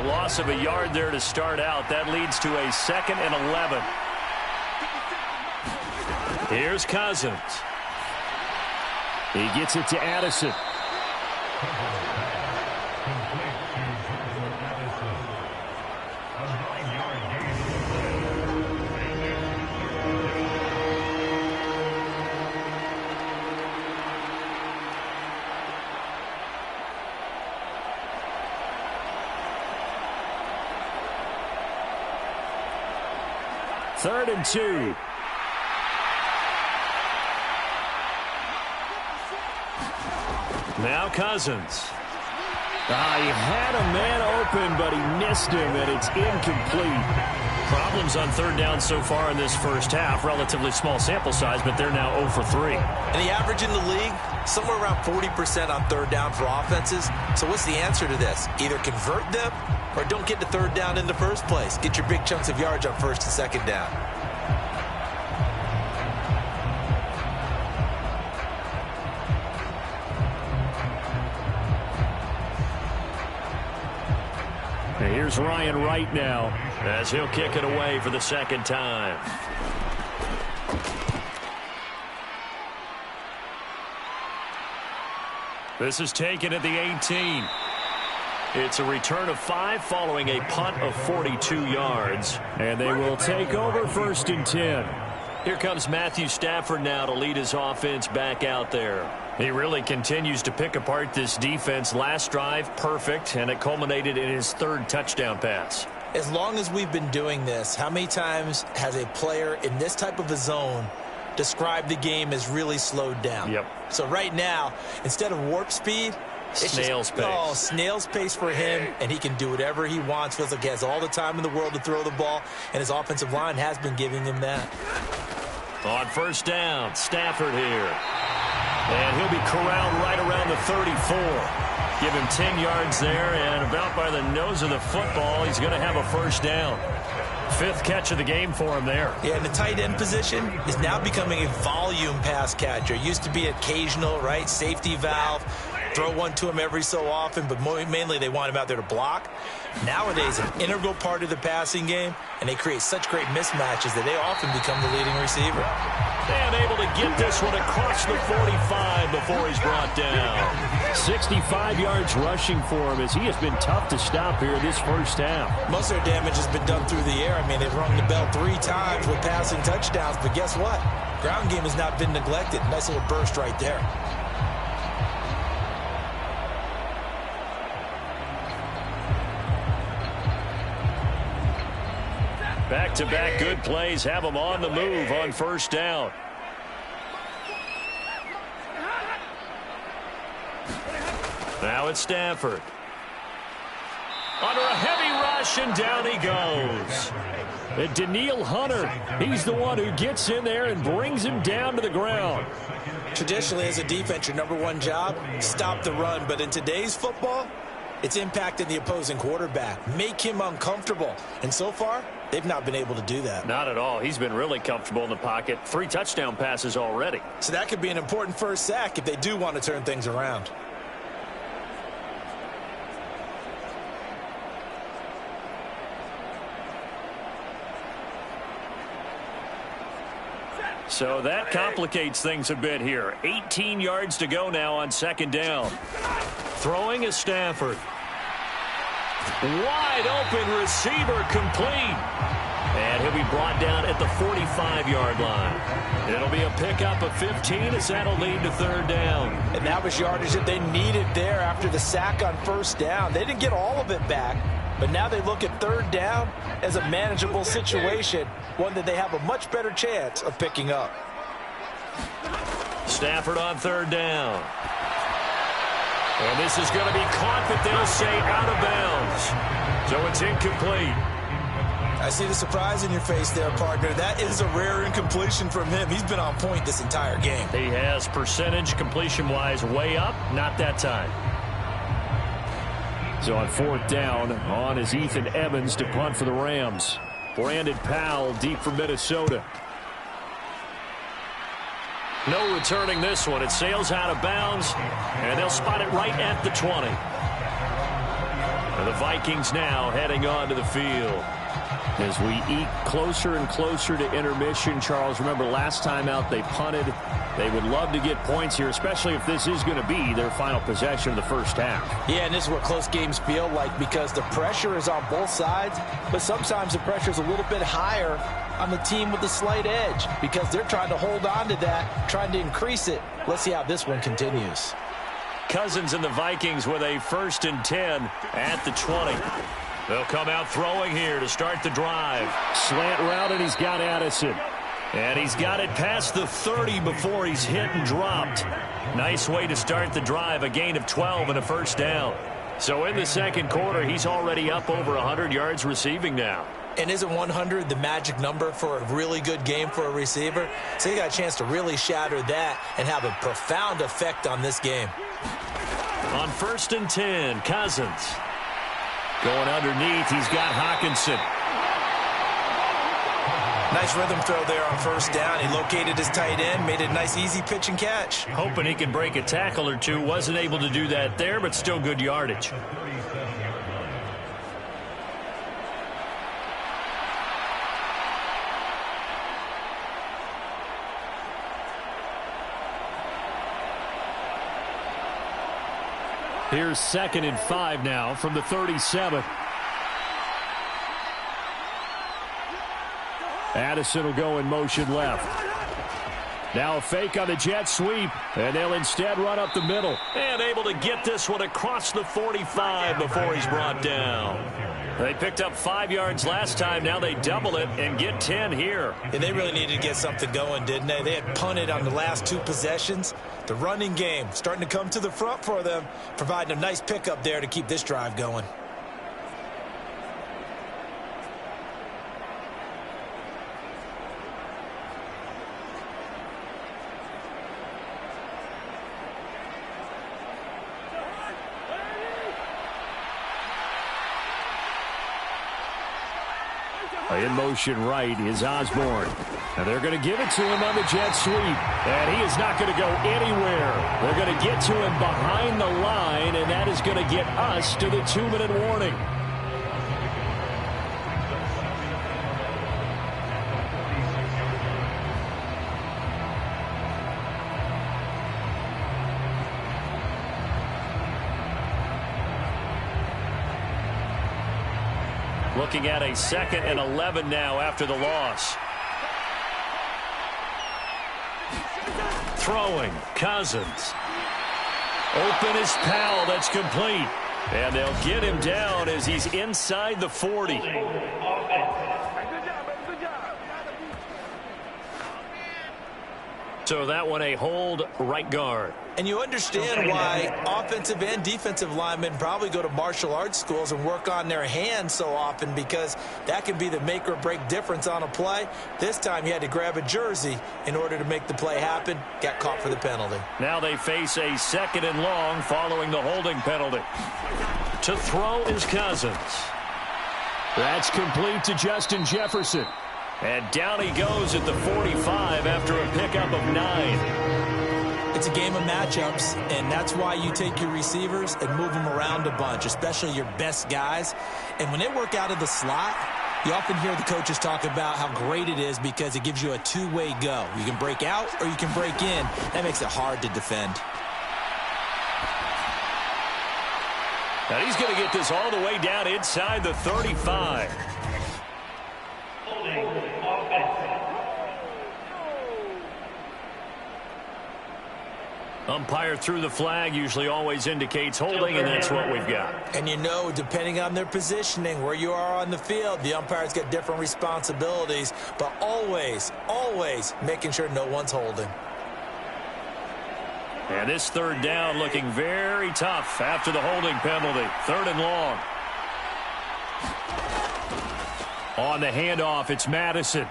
Loss of a yard there to start out. That leads to a 2nd and 11. Here's Cousins. He gets it to Addison. Third and 2. Now Cousins. He had a man open, but he missed him, and it's incomplete. Problems on 3rd down so far in this first half. Relatively small sample size, but they're now 0 for 3. And the average in the league, somewhere around 40% on 3rd down for offenses. So what's the answer to this? Either convert them or don't get to 3rd down in the first place. Get your big chunks of yards on 1st and 2nd down. And here's Ryan Wright now as he'll kick it away for the second time. This is taken at the 18. It's a return of 5 following a punt of 42 yards. And they will take over 1st and 10. Here comes Matthew Stafford now to lead his offense back out there. He really continues to pick apart this defense. Last drive, perfect, and it culminated in his 3rd touchdown pass. As long as we've been doing this, how many times has a player in this type of a zone described the game as really slowed down? Yep. So right now, instead of warp speed, it's snail's pace. Oh, snail's pace for him, and he can do whatever he wants. Feels like he has all the time in the world to throw the ball, and his offensive line has been giving him that. On 1st down, Stafford here. And he'll be corralled right around the 34. Give him 10 yards there, and about by the nose of the football, he's going to have a 1st down. 5th catch of the game for him there. Yeah, and the tight end position is now becoming a volume pass catcher. Used to be occasional, right, safety valve. Throw one to him every so often, but mainly they want him out there to block. Nowadays, an integral part of the passing game, and they create such great mismatches that they often become the leading receiver. And able to get this one across the 45 before he's brought down. 65 yards rushing for him as he has been tough to stop here this 1st half. Most of their damage has been done through the air. I mean, they've rung the bell 3 times with passing touchdowns, but guess what? Ground game has not been neglected. Nice little burst right there. Back-to-back good plays have them on the move on 1st down. Now it's Stafford. Under a heavy rush, and down he goes. And Danielle Hunter, he's the one who gets in there and brings him down to the ground. Traditionally, as a defense, your #1 job, stop the run. But in today's football, it's impacting the opposing quarterback. Make him uncomfortable. And so far, they've not been able to do that. Not at all. He's been really comfortable in the pocket. 3 touchdown passes already. So that could be an important 1st sack if they do want to turn things around. So that complicates things a bit here. 18 yards to go now on 2nd down. Throwing is Stafford. Wide open receiver complete. And he'll be brought down at the 45-yard line. It'll be a pickup of 15 as that'll lead to 3rd down. And that was yardage that they needed there after the sack on 1st down. They didn't get all of it back, but now they look at 3rd down as a manageable situation, one that they have a much better chance of picking up. Stafford on 3rd down. And this is going to be caught, but they'll say out of bounds. So it's incomplete. I see the surprise in your face there, partner. That is a rare incompletion from him. He's been on point this entire game. He has percentage completion-wise way up, not that time. So on 4th down, on is Ethan Evans to punt for the Rams. Brandon Powell deep for Minnesota. No returning this one. It sails out of bounds, and they'll spot it right at the 20. And the Vikings now heading onto the field. As we eke closer and closer to intermission, Charles, remember last time out they punted. They would love to get points here, especially if this is going to be their final possession of the 1st half. Yeah, and this is what close games feel like because the pressure is on both sides, but sometimes the pressure is a little bit higher on the team with the slight edge because they're trying to hold on to that, trying to increase it. Let's see how this one continues. Cousins and the Vikings with a 1st and 10 at the 20. They'll come out throwing here to start the drive. Slant route, and he's got Addison. And he's got it past the 30 before he's hit and dropped. Nice way to start the drive, a gain of 12 and a 1st down. So in the 2nd quarter, he's already up over 100 yards receiving now. And isn't 100 the magic number for a really good game for a receiver? So he got a chance to really shatter that and have a profound effect on this game. On 1st and 10, Cousins. Going underneath, he's got Hawkinson. Nice rhythm throw there on 1st down. He located his tight end, made it a nice easy pitch and catch. Hoping he can break a tackle or two. Wasn't able to do that there, but still good yardage. Here's 2nd and 5 now from the 37. Addison will go in motion left. Now a fake on the jet sweep, and they'll instead run up the middle. And able to get this one across the 45 before he's brought down. They picked up 5 yards last time. Now they double it and get 10 here. Yeah, they really needed to get something going, didn't they? They had punted on the last 2 possessions. The running game starting to come to the front for them, providing a nice pickup there to keep this drive going. In motion right is Osborne. And they're going to give it to him on the jet sweep. And he is not going to go anywhere. They're going to get to him behind the line, and that is going to get us to the 2-minute warning. Looking at a 2nd and 11 now after the loss. Throwing, Cousins. Open is Powell, that's complete. And they'll get him down as he's inside the 40. So that one a hold right guard. And you understand why offensive and defensive linemen probably go to martial arts schools and work on their hands so often, because that can be the make or break difference on a play. This time he had to grab a jersey in order to make the play happen. Got caught for the penalty. Now they face a 2nd and long following the holding penalty. To throw is Cousins. That's complete to Justin Jefferson. And down he goes at the 45 after a pickup of 9. It's a game of matchups, and that's why you take your receivers and move them around a bunch, especially your best guys. And when they work out of the slot, you often hear the coaches talk about how great it is because it gives you a two-way go. You can break out or you can break in. That makes it hard to defend. And he's going to get this all the way down inside the 35. Umpire threw the flag, usually always indicates holding, and that's what we've got. And you know, depending on their positioning, where you are on the field, the umpire's got different responsibilities, but always, always making sure no one's holding. And this 3rd down looking very tough after the holding penalty. 3rd and long. On the handoff, it's Madison.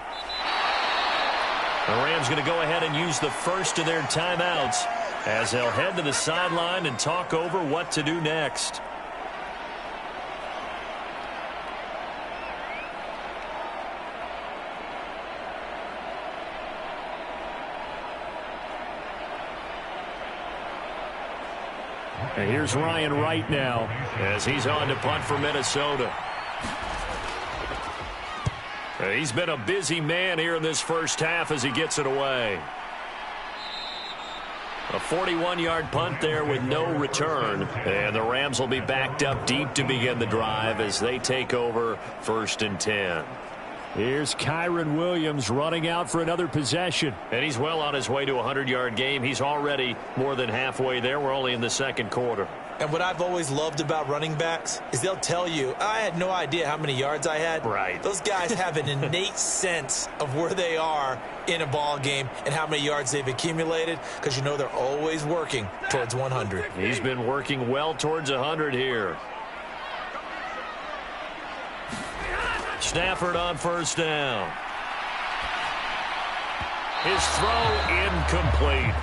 The Rams going to go ahead and use the first of their timeouts as they'll head to the sideline and talk over what to do next. And here's Ryan Wright now as he's on to punt for Minnesota. He's been a busy man here in this first half as he gets it away. A 41-yard punt there with no return. And the Rams will be backed up deep to begin the drive as they take over 1st and 10. Here's Kyron Williams running out for another possession. And he's well on his way to a 100-yard game. He's already more than halfway there. We're only in the 2nd quarter. And what I've always loved about running backs is they'll tell you, I had no idea how many yards I had. Right. Those guys have an innate sense of where they are in a ball game and how many yards they've accumulated, because you know they're always working towards 100. He's been working well towards 100 here. Stafford on 1st down. His throw incomplete.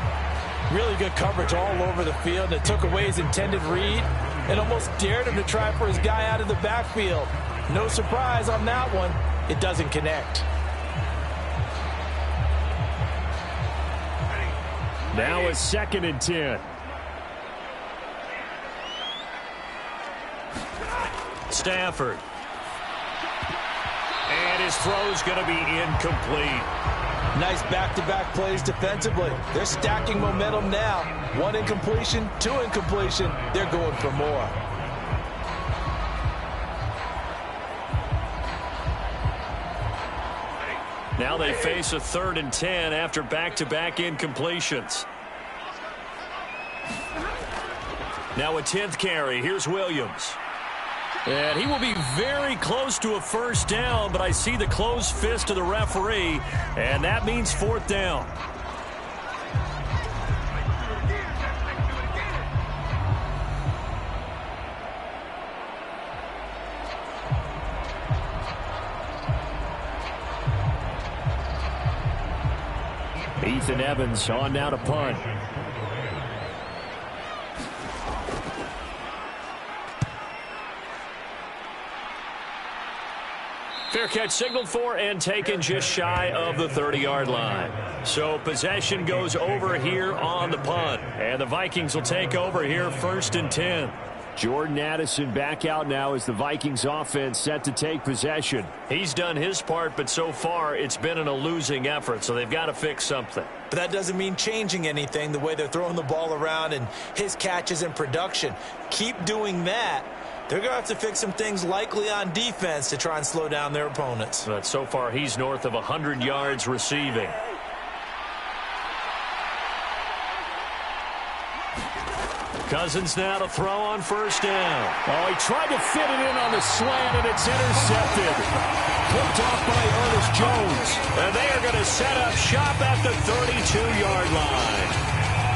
Really good coverage all over the field. It took away his intended read and almost dared him to try for his guy out of the backfield. No surprise on that one. It doesn't connect. Now a 2nd and 10. Stafford. And his throw is going to be incomplete. Nice back-to-back plays defensively. They're stacking momentum now. 1 incompletion, 2 incompletion. They're going for more. Now they face a 3rd and 10 after back-to-back incompletions. Now a 10th carry. Here's Williams. And he will be very close to a first down, but I see the closed fist of the referee, and that means 4th down. Ethan Evans on down to punt. Fair catch signaled for and taken just shy of the 30-yard line. So possession goes over here on the punt. And the Vikings will take over here 1st and 10. Jordan Addison back out now as the Vikings offense set to take possession. He's done his part, but so far it's been a losing effort, so they've got to fix something. But that doesn't mean changing anything, the way they're throwing the ball around and his catches and production. Keep doing that. They're going to have to fix some things likely on defense to try and slow down their opponents. But so far he's north of 100 yards receiving. Cousins now to throw on 1st down. Oh, he tried to fit it in on the slant, and it's intercepted. Picked off by Ernest Jones. And they are going to set up shop at the 32-yard line.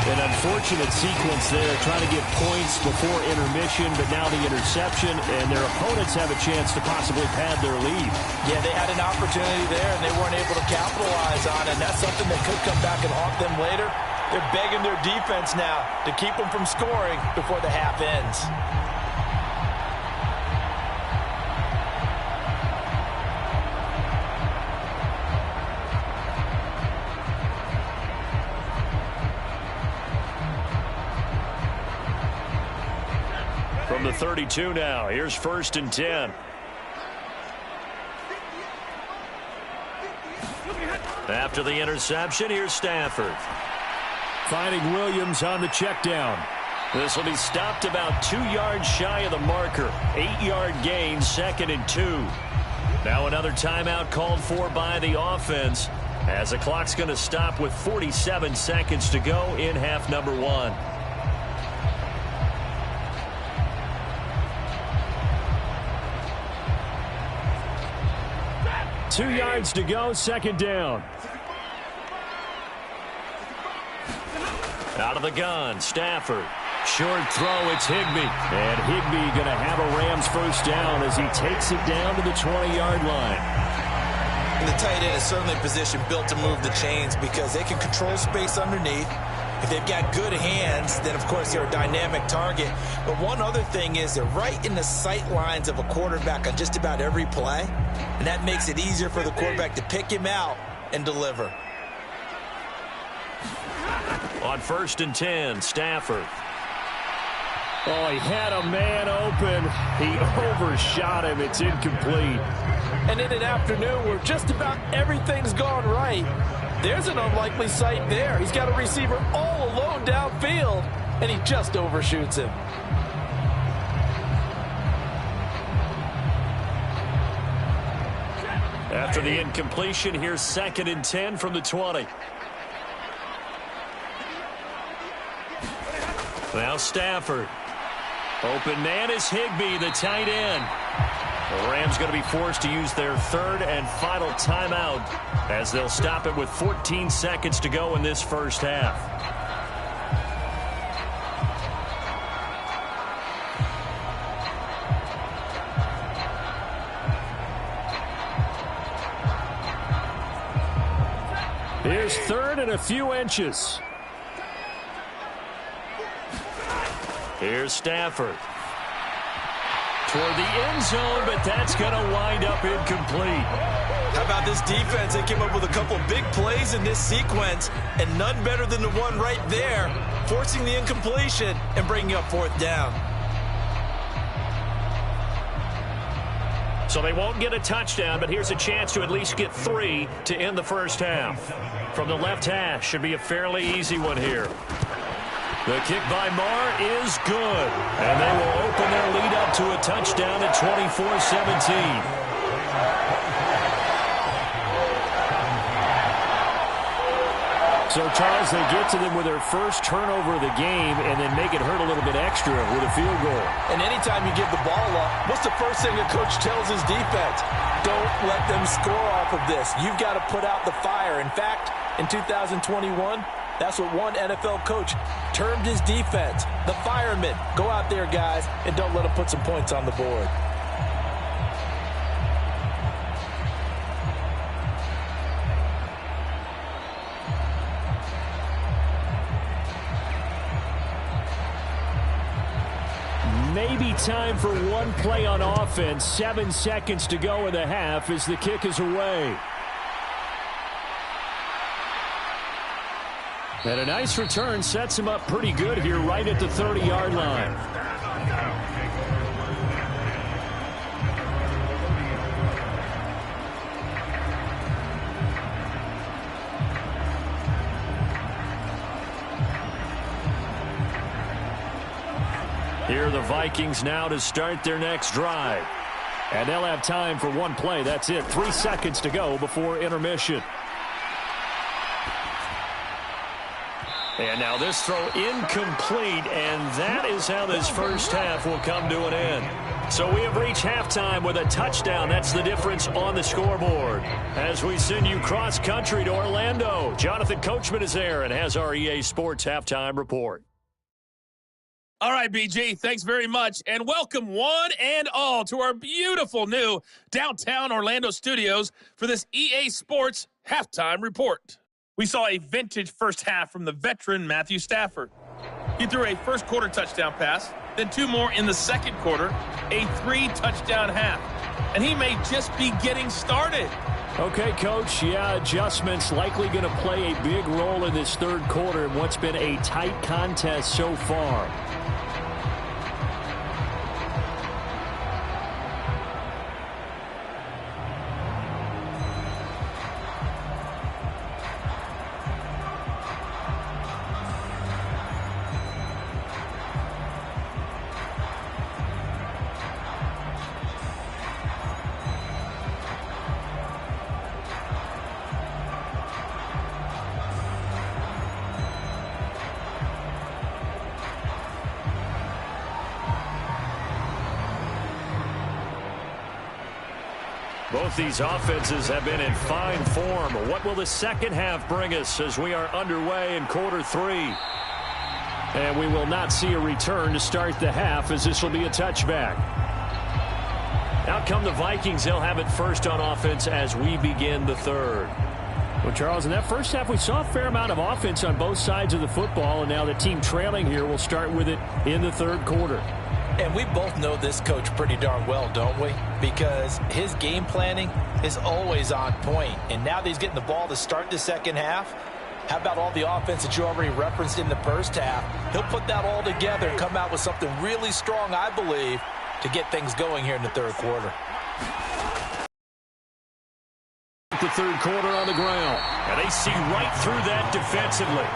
An unfortunate sequence there, trying to get points before intermission, but now the interception, and their opponents have a chance to possibly pad their lead. Yeah, they had an opportunity there, and they weren't able to capitalize on it. And that's something that could come back and haunt them later. They're begging their defense now to keep them from scoring before the half ends. From the 32 now, here's 1st and 10. After the interception, here's Stafford. Finding Williams on the check down. This will be stopped about 2 yards shy of the marker. 8-yard gain, 2nd and 2. Now another timeout called for by the offense, as the clock's going to stop with 47 seconds to go in half number 1. Two yards to go, 2nd down. Out of the gun, Stafford. Short throw, it's Higbee. And Higbee going to have a Rams 1st down as he takes it down to the 20-yard line. And the tight end is certainly a position built to move the chains because they can control space underneath. If they've got good hands, then of course they're a dynamic target. But one other thing is they're right in the sight lines of a quarterback on just about every play. And that makes it easier for the quarterback to pick him out and deliver. On 1st and 10, Stafford. Oh, he had a man open. He overshot him. It's incomplete. And in an afternoon where just about everything's gone right, there's an unlikely sight there. He's got a receiver all alone downfield, and he just overshoots him. After the incompletion, here's 2nd and 10 from the 20. Now Stafford. Open man is Higbee, the tight end. The Rams going to be forced to use their 3rd and final timeout as they'll stop it with 14 seconds to go in this first half. Here's 3rd and a few inches. Here's Stafford. Toward the end zone, but that's going to wind up incomplete. How about this defense? They came up with a couple of big plays in this sequence, and none better than the one right there, forcing the incompletion and bringing up 4th down. So they won't get a touchdown, but here's a chance to at least get 3 to end the first half. From the left hash, should be a fairly easy one here. The kick by Marr is good, and they will open their lead up to a touchdown at 24-17. So, Charles, they get to them with their first turnover of the game and then make it hurt a little bit extra with a field goal. And anytime you give the ball up, what's the first thing a coach tells his defense? Don't let them score off of this. You've got to put out the fire. In fact, in 2021, that's what one NFL coach termed his defense, the firemen. Go out there, guys, and don't let them put some points on the board. Maybe time for one play on offense. 7 seconds to go in the half as the kick is away. And a nice return sets him up pretty good here right at the 30-yard line. Here are the Vikings now to start their next drive. And they'll have time for one play. That's it. 3 seconds to go before intermission. And now this throw incomplete, and that is how this first half will come to an end. So we have reached halftime with a touchdown. That's the difference on the scoreboard. As we send you cross-country to Orlando, Jonathan Coachman is there and has our EA Sports halftime report. All right, BG, thanks very much, and welcome one and all to our beautiful new downtown Orlando studios for this EA Sports halftime report. We saw a vintage first half from the veteran Matthew Stafford. He threw a first-quarter touchdown pass, then 2 more in the second quarter, a 3-touchdown half. And he may just be getting started. Okay, Coach, yeah, adjustments likely going to play a big role in this third quarter in what's been a tight contest so far. Both these offenses have been in fine form. What will the second half bring us as we are underway in quarter 3? And we will not see a return to start the half as this will be a touchback. Out come the Vikings. They'll have it first on offense as we begin the third. Well, Charles, in that first half, we saw a fair amount of offense on both sides of the football, and now the team trailing here will start with it in the third quarter. And we both know this coach pretty darn well, don't we? Because his game planning is always on point. And now that he's getting the ball to start the second half, how about all the offense that you already referenced in the first half? He'll put that all together and come out with something really strong, I believe, to get things going here in the third quarter. The third quarter on the ground. And they see right through that defensively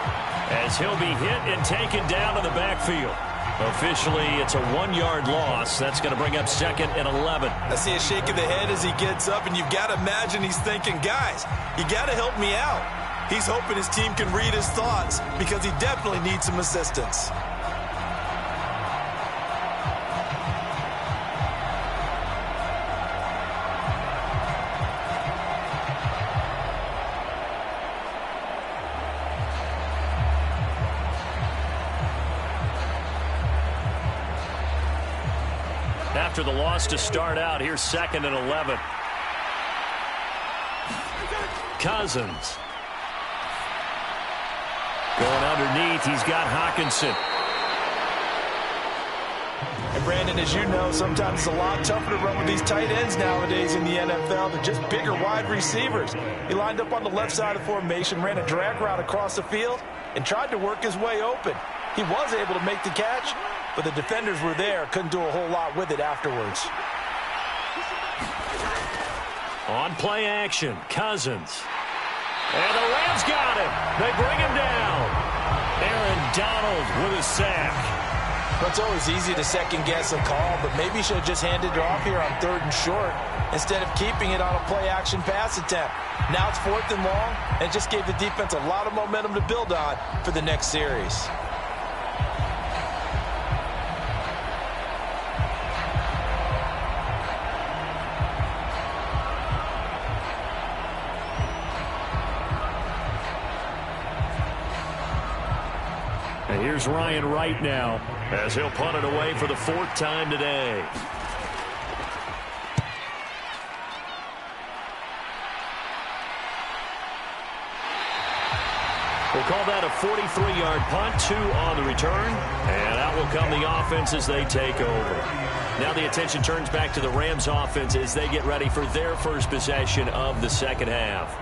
as he'll be hit and taken down in the backfield. Officially, it's a 1-yard loss. That's going to bring up 2nd and 11. I see a shake of the head as he gets up, and you've got to imagine he's thinking, guys, you got to help me out. He's hoping his team can read his thoughts because he definitely needs some assistance. After the loss to start out, here's 2nd and 11. Cousins. Going underneath, he's got Hawkinson. And Brandon, as you know, sometimes it's a lot tougher to run with these tight ends nowadays in the NFL. They're just bigger wide receivers. He lined up on the left side of formation, ran a drag route across the field, and tried to work his way open. He was able to make the catch, but the defenders were there, couldn't do a whole lot with it afterwards. On play action, Cousins. And the Rams got him. They bring him down. Aaron Donald with a sack. Well, it's always easy to second-guess a call, but maybe you should have just handed it off here on 3rd and short instead of keeping it on a play-action pass attempt. Now it's 4th and long, and it just gave the defense a lot of momentum to build on for the next series. And here's Ryan Wright now as he'll punt it away for the 4th time today. We'll call that a 43-yard punt, 2 on the return, and out will come the offense as they take over. Now the attention turns back to the Rams offense as they get ready for their first possession of the second half.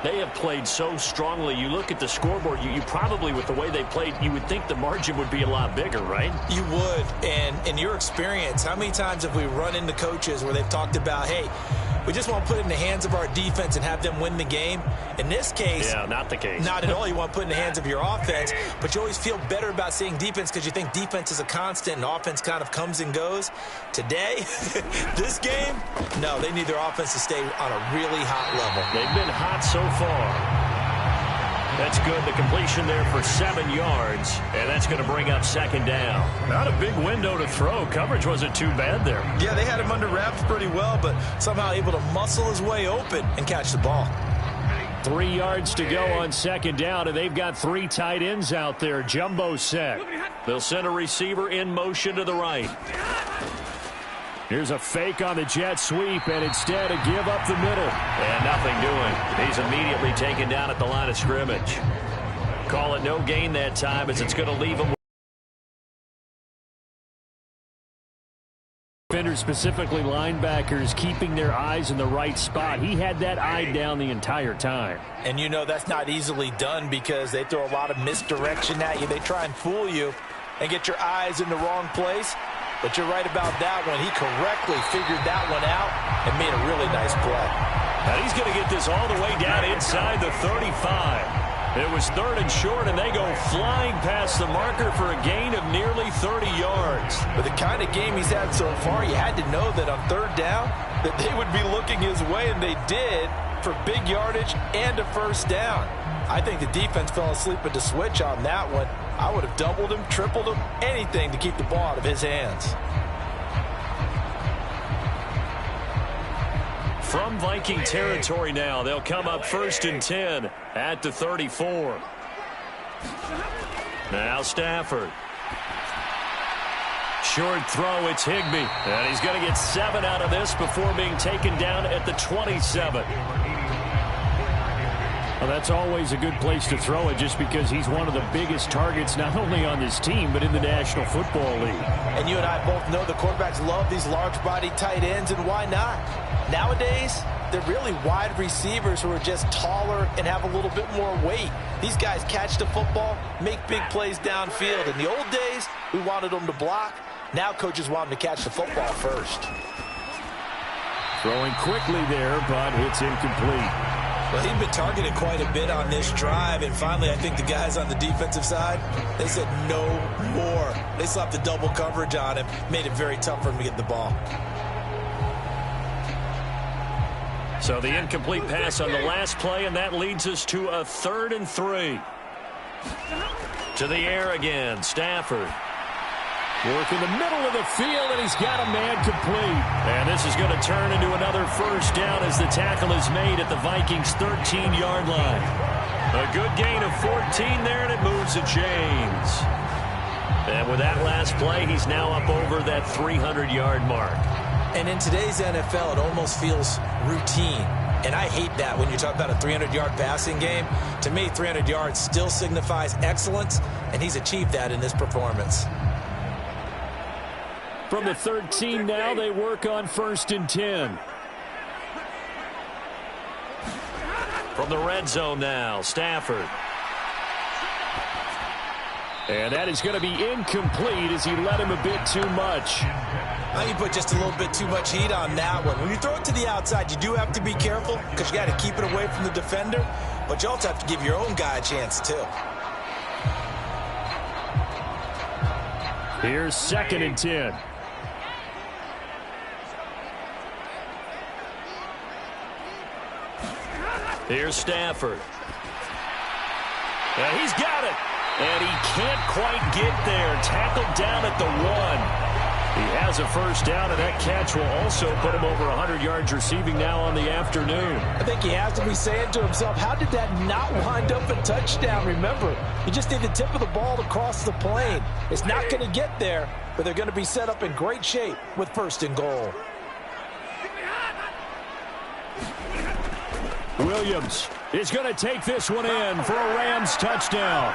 They have played so strongly. You look at the scoreboard, you probably, with the way they played, you would think the margin would be a lot bigger, right? You would. And in your experience, how many times have we run into coaches where they've talked about, hey, we just want to put it in the hands of our defense and have them win the game? In this case, yeah, not the case. Not at all. You want to put it in the hands of your offense, but you always feel better about seeing defense because you think defense is a constant and offense kind of comes and goes. Today, this game, no, they need their offense to stay on a really hot level. They've been hot so far. That's good. The completion there for 7 yards, and that's going to bring up 2nd down. Not a big window to throw. Coverage wasn't too bad there. Yeah, they had him under wraps pretty well, but somehow able to muscle his way open and catch the ball. 3 yards to go on 2nd down, and they've got 3 tight ends out there. Jumbo set. They'll send a receiver in motion to the right. Here's a fake on the jet sweep, and instead a give up the middle. And nothing doing. He's immediately taken down at the line of scrimmage. Call it no gain that time as it's going to leave him. Defenders, specifically linebackers, keeping their eyes in the right spot. He had that eye down the entire time. And you know that's not easily done because they throw a lot of misdirection at you. They try and fool you and get your eyes in the wrong place. But you're right about that one. He correctly figured that one out and made a really nice play. And he's going to get this all the way down inside the 35. It was 3rd and short, and they go flying past the marker for a gain of nearly 30 yards. But the kind of game he's had so far, you had to know that on 3rd down that they would be looking his way, and they did for big yardage and a 1st down. I think the defense fell asleep at the switch on that one. I would have doubled him, tripled him, anything to keep the ball out of his hands. From Viking territory now, they'll come up 1st and 10 at the 34. Now Stafford. Short throw, it's Higbee. And he's going to get 7 out of this before being taken down at the 27. Well, that's always a good place to throw it just because he's one of the biggest targets not only on this team but in the National Football League. And you and I both know the quarterbacks love these large-body tight ends, and why not? Nowadays, they're really wide receivers who are just taller and have a little bit more weight. These guys catch the football, make big plays downfield. In the old days, we wanted them to block. Now coaches want them to catch the football first. Throwing quickly there, but it's incomplete. Well, he'd been targeted quite a bit on this drive, and finally I think the guys on the defensive side, they said no more. They slapped the double coverage on him, made it very tough for him to get the ball. So the incomplete pass on the last play, and that leads us to a 3rd and 3. To the air again, Stafford. Work in the middle of the field, and he's got a man complete. And this is going to turn into another 1st down as the tackle is made at the Vikings' 13-yard line. A good gain of 14 there, and it moves the chains. And with that last play, he's now up over that 300-yard mark. And in today's NFL, it almost feels routine. And I hate that when you talk about a 300-yard passing game. To me, 300 yards still signifies excellence, and he's achieved that in this performance. From the 13 now, they work on 1st and 10. From the red zone now, Stafford. And that is going to be incomplete as he led him a bit too much. Now you put just a little bit too much heat on that one. When you throw it to the outside, you do have to be careful because you got to keep it away from the defender, but you also have to give your own guy a chance too. Here's 2nd and 10. Here's Stafford. And he's got it. And he can't quite get there. Tackled down at the 1. He has a first down, and that catch will also put him over 100 yards receiving now on the afternoon. I think he has to be saying to himself, how did that not wind up a touchdown? Remember, he just need the tip of the ball to cross the plane. It's not going to get there, but they're going to be set up in great shape with 1st and goal. Williams is going to take this one in for a Rams touchdown.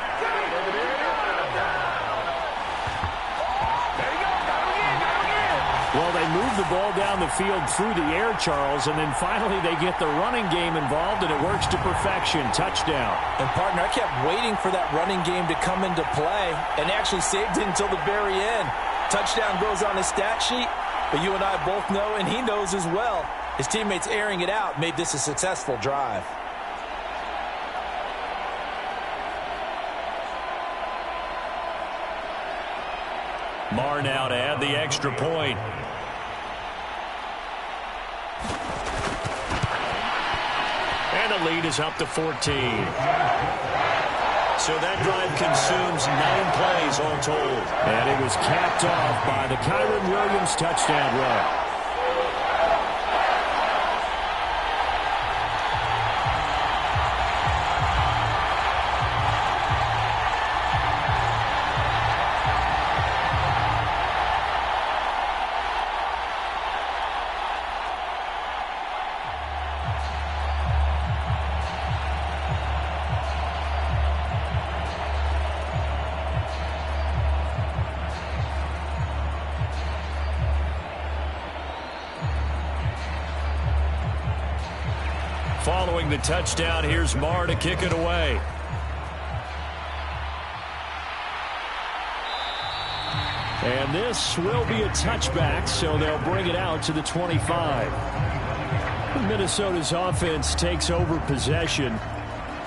Well, they move the ball down the field through the air, Charles, and then finally they get the running game involved, and it works to perfection. Touchdown. And, partner, I kept waiting for that running game to come into play and actually saved it until the very end. Touchdown goes on his stat sheet, but you and I both know, and he knows as well, his teammates airing it out made this a successful drive. Marr now to add the extra point. And the lead is up to 14. So that drive consumes 9 plays all told. And it was capped off by the Kyren Williams touchdown run. Following the touchdown, here's Marr to kick it away. And this will be a touchback, so they'll bring it out to the 25. Minnesota's offense takes over possession.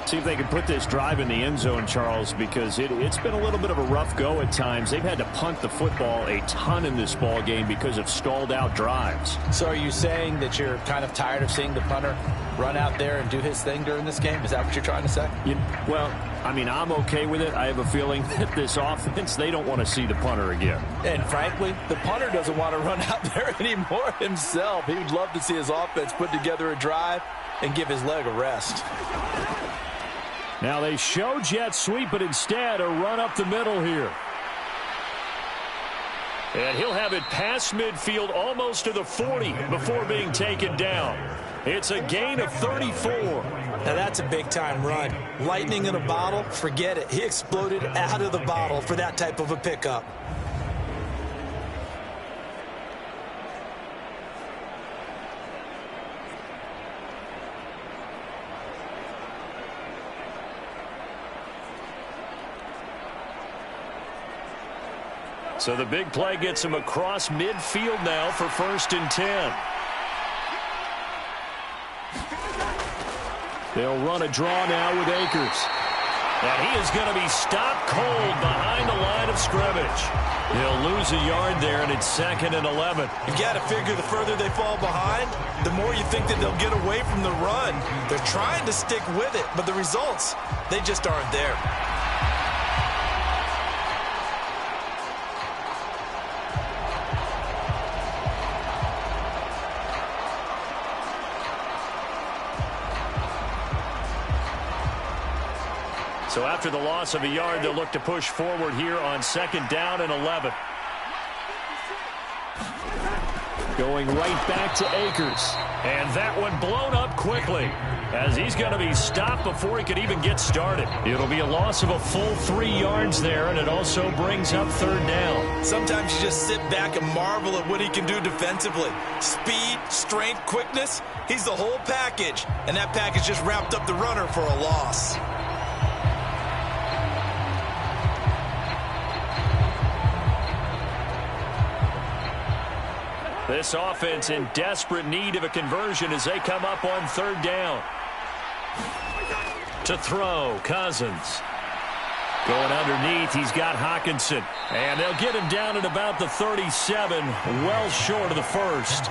See if they can put this drive in the end zone, Charles, because it's been a little bit of a rough go at times. They've had to punt the football a ton in this ball game because of stalled out drives. So are you saying that you're kind of tired of seeing the punter run out there and do his thing during this game? Is that what you're trying to say? Well, I mean, I'm okay with it. I have a feeling that this offense, they don't want to see the punter again. And frankly, the punter doesn't want to run out there anymore himself. He would love to see his offense put together a drive and give his leg a rest. Now they show jet sweep, but instead a run up the middle here. And he'll have it past midfield almost to the 40 before being taken down. It's a gain of 34. Now that's a big-time run. Lightning in a bottle, forget it. He exploded out of the bottle for that type of a pickup. So the big play gets him across midfield now for 1st and 10. They'll run a draw now with Akers. And he is going to be stopped cold behind the line of scrimmage. He'll lose a yard there, and it's 2nd and 11. You've got to figure the further they fall behind, the more you think that they'll get away from the run. They're trying to stick with it, but the results, they just aren't there. So after the loss of a yard, they'll look to push forward here on 2nd down and 11. Going right back to Akers. And that one blown up quickly as he's going to be stopped before he could even get started. It'll be a loss of a full 3 yards there, and it also brings up 3rd down. Sometimes you just sit back and marvel at what he can do defensively. Speed, strength, quickness, he's the whole package. And that package just wrapped up the runner for a loss. This offense in desperate need of a conversion as they come up on third down. To throw, Cousins. Going underneath, he's got Hockenson. And they'll get him down at about the 37, well short of the first.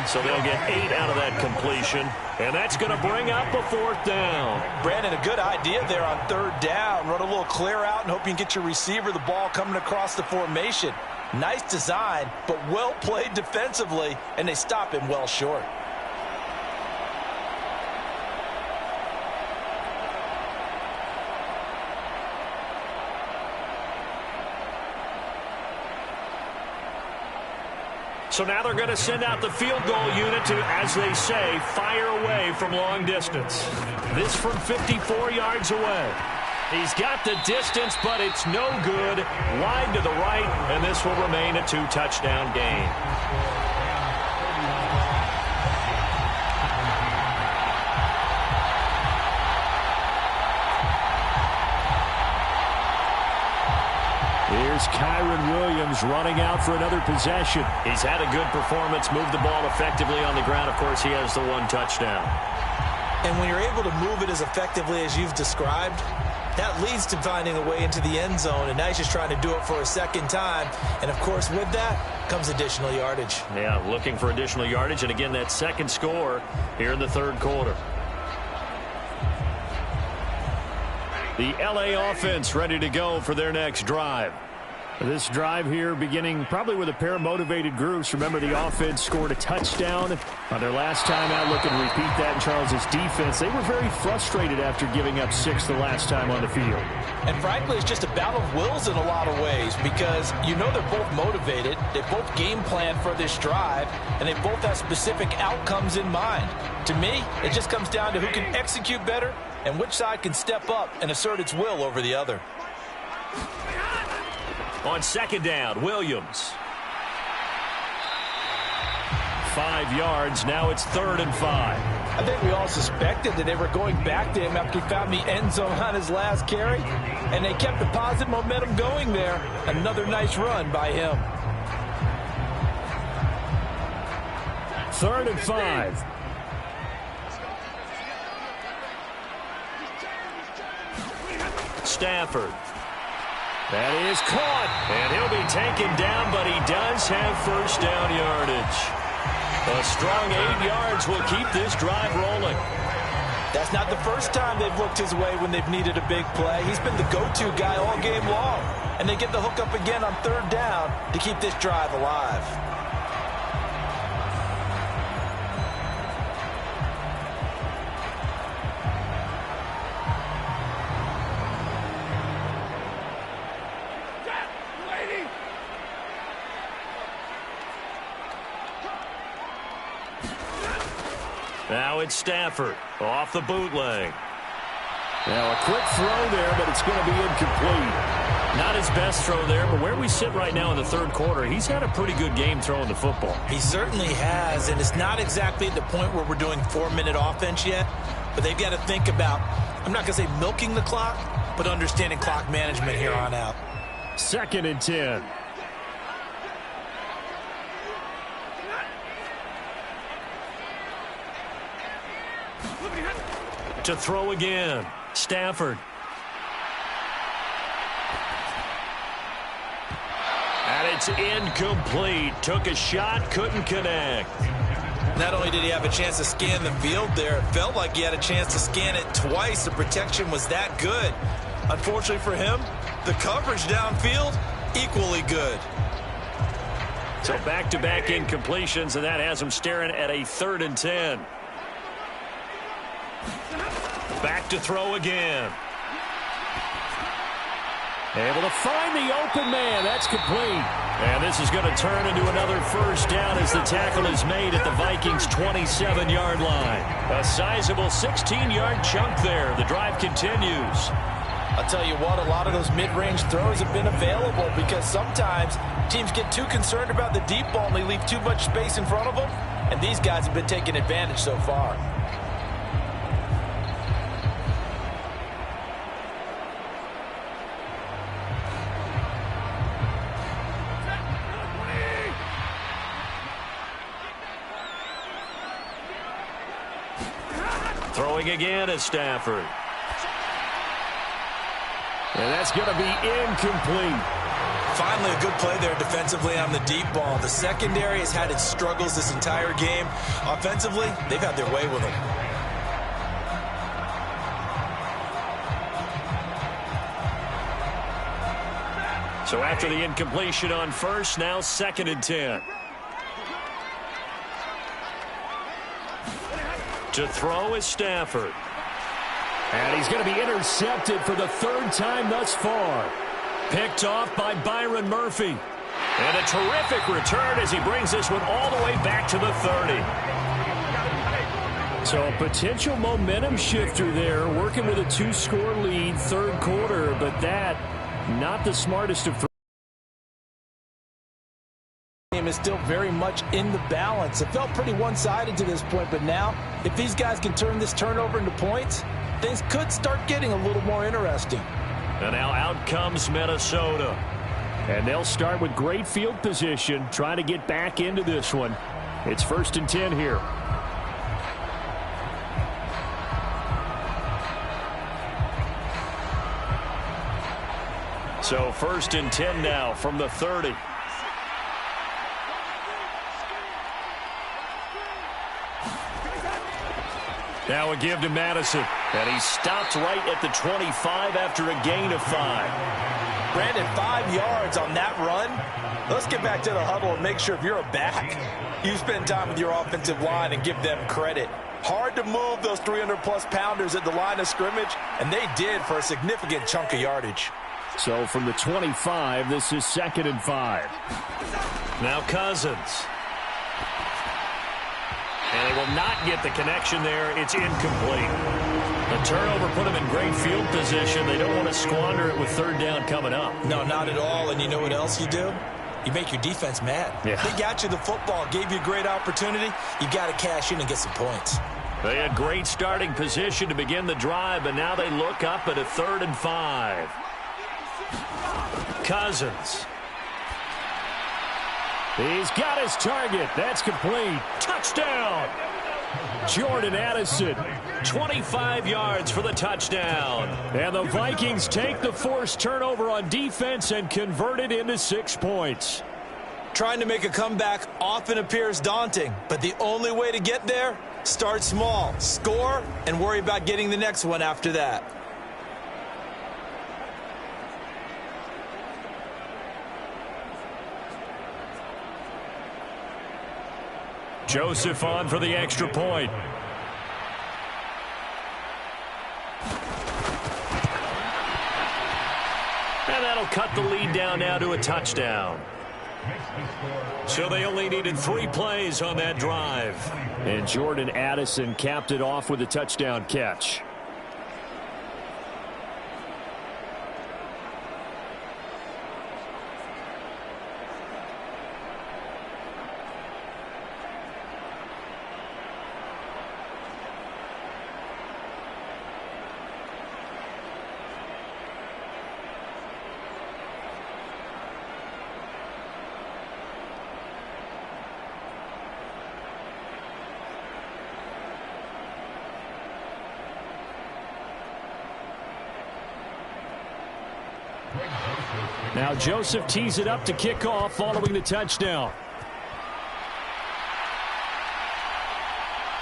So they'll get 8 out of that completion. And that's going to bring up a fourth down. Brandon, a good idea there on third down. Run a little clear out and hope you can get your receiver the ball coming across the formation. Nice design, but well played defensively, and they stop him well short. So now they're going to send out the field goal unit to, as they say, fire away from long distance. This from 54 yards away. He's got the distance, but it's no good. Wide to the right, and this will remain a 2-touchdown game. Here's Kyron Williams running out for another possession. He's had a good performance, moved the ball effectively on the ground. Of course, he has the 1 touchdown. And when you're able to move it as effectively as you've described, that leads to finding a way into the end zone, and now he's just trying to do it for a second time. And, of course, with that comes additional yardage. Yeah, looking for additional yardage, and again, that second score here in the third quarter. The L.A. offense ready to go for their next drive. This drive here beginning probably with a pair of motivated groups. Remember, the offense scored a touchdown on their last time out. Looking to repeat that in Charles' defense. They were very frustrated after giving up 6 the last time on the field. And frankly, it's just a battle of wills in a lot of ways because you know they're both motivated. They both game plan for this drive, and they both have specific outcomes in mind. To me, it just comes down to who can execute better and which side can step up and assert its will over the other. On second down, Williams. 5 yards. Now it's 3rd and 5. I think we all suspected that they were going back to him after he found the end zone on his last carry, and they kept the positive momentum going there. Another nice run by him. 3rd and 5. Stafford. That is caught, and he'll be taken down, but he does have first down yardage. A strong 8 yards will keep this drive rolling. That's not the first time they've looked his way when they've needed a big play. He's been the go-to guy all game long, and they get the hook up again on third down to keep this drive alive. Now it's Stafford off the bootleg. Now a quick throw there, but it's going to be incomplete. Not his best throw there, but where we sit right now in the third quarter, he's had a pretty good game throwing the football. He certainly has, and it's not exactly at the point where we're doing 4-minute offense yet, but they've got to think about, I'm not going to say milking the clock, but understanding clock management here on out. 2nd and 10. To throw again, Stafford. And it's incomplete. Took a shot, couldn't connect. Not only did he have a chance to scan the field there, it felt like he had a chance to scan it twice. The protection was that good. Unfortunately for him, the coverage downfield, equally good. So back-to-back incompletions, and that has him staring at a 3rd and 10. Back to throw again. Able to find the open man. That's complete. And this is going to turn into another first down as the tackle is made at the Vikings' 27-yard line. A sizable 16-yard chunk there. The drive continues. I'll tell you what, a lot of those mid-range throws have been available because sometimes teams get too concerned about the deep ball and they leave too much space in front of them. And these guys have been taking advantage so far. Throwing again is Stafford. And that's going to be incomplete. Finally, a good play there defensively on the deep ball. The secondary has had its struggles this entire game. Offensively, they've had their way with them. So after the incompletion on first, now 2nd and 10. To throw is Stafford. And he's going to be intercepted for the 3rd time thus far. Picked off by Byron Murphy. And a terrific return as he brings this one all the way back to the 30. So a potential momentum shifter there, working with a 2-score lead, 3rd quarter, but that not the smartest of Game is still very much in the balance. It felt pretty one-sided to this point, but now if these guys can turn this turnover into points, things could start getting a little more interesting. And now out comes Minnesota. And they'll start with great field position, trying to get back into this one. It's 1st and 10 here. So 1st and 10 now from the 30. Now a give to Madison. And he stopped right at the 25 after a gain of 5. Brandon, 5 yards on that run. Let's get back to the huddle and make sure if you're a back, you spend time with your offensive line and give them credit. Hard to move those 300-plus pounders at the line of scrimmage, and they did for a significant chunk of yardage. So from the 25, this is 2nd and 5. Now Cousins. And they will not get the connection there. It's incomplete. The turnover put them in great field position. They don't want to squander it with 3rd down coming up. No, not at all. And you know what else you do? You make your defense mad. Yeah. They got you the football, gave you a great opportunity. You got to cash in and get some points. They had great starting position to begin the drive, but now they look up at a 3rd and 5. Cousins. He's got his target. That's complete. Touchdown. Jordan Addison, 25 yards for the touchdown. And the Vikings take the forced turnover on defense and convert it into 6 points. Trying to make a comeback often appears daunting, but the only way to get there, start small, score, and worry about getting the next one after that. Joseph on for the extra point. And that'll cut the lead down now to a touchdown. So they only needed 3 plays on that drive. And Jordan Addison capped it off with a touchdown catch. Now Joseph tees it up to kick off following the touchdown.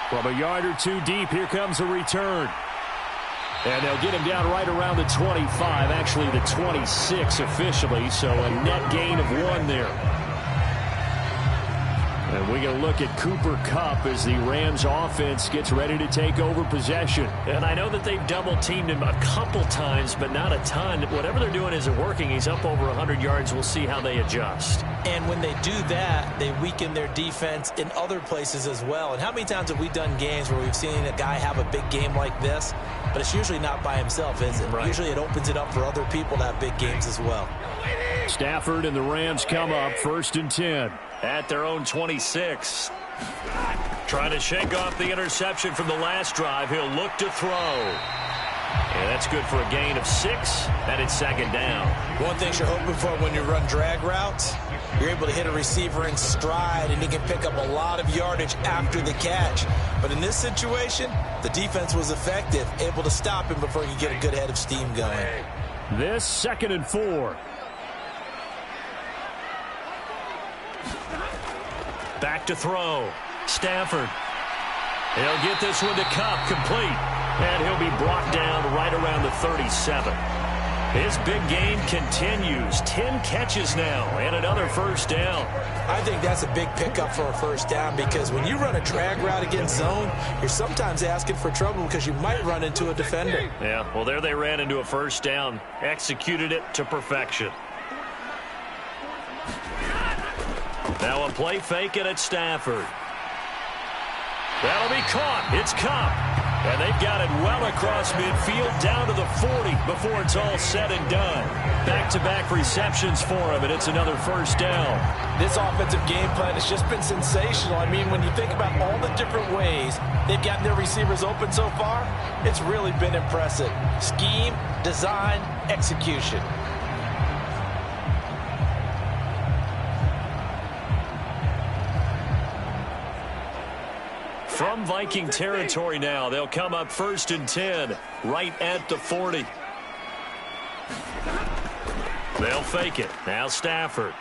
From a yard or 2 deep, here comes a return. And they'll get him down right around the 25, actually the 26 officially, so a net gain of 1 there. And we're going to look at Cooper Kupp as the Rams offense gets ready to take over possession. And I know that they've double-teamed him a couple times, but not a ton. Whatever they're doing isn't working. He's up over 100 yards. We'll see how they adjust. And when they do that, they weaken their defense in other places as well. And how many times have we done games where we've seen a guy have a big game like this, but it's usually not by himself, is it? Right. Usually it opens it up for other people to have big games as well. Stafford and the Rams come up 1st and 10. At their own 26. Trying to shake off the interception from the last drive. He'll look to throw. And that's good for a gain of 6. And it's 2nd down. One thing you're hoping for when you run drag routes, You're able to hit a receiver in stride, and he can pick up a lot of yardage after the catch. But in this situation, the defense was effective, able to stop him before he could get a good head of steam going. This 2nd and 4. Back to throw. Stafford. He'll get this one to Kupp, complete. And he'll be brought down right around the 37. His big game continues. 10 catches now and another first down. I think that's a big pickup for a first down because when you run a drag route against zone, you're sometimes asking for trouble because you might run into a defender. Yeah, well, there they ran into a first down. Executed it to perfection. Now a play fake it at Stafford. That'll be caught. It's Kupp. And they've got it well across midfield down to the 40 before it's all said and done. Back-to-back receptions for him, and it's another first down. This offensive game plan has just been sensational. I mean, when you think about all the different ways they've gotten their receivers open so far, it's really been impressive. Scheme, design, execution. From Viking territory now, they'll come up 1st and 10, right at the 40. They'll fake it. Now Stafford.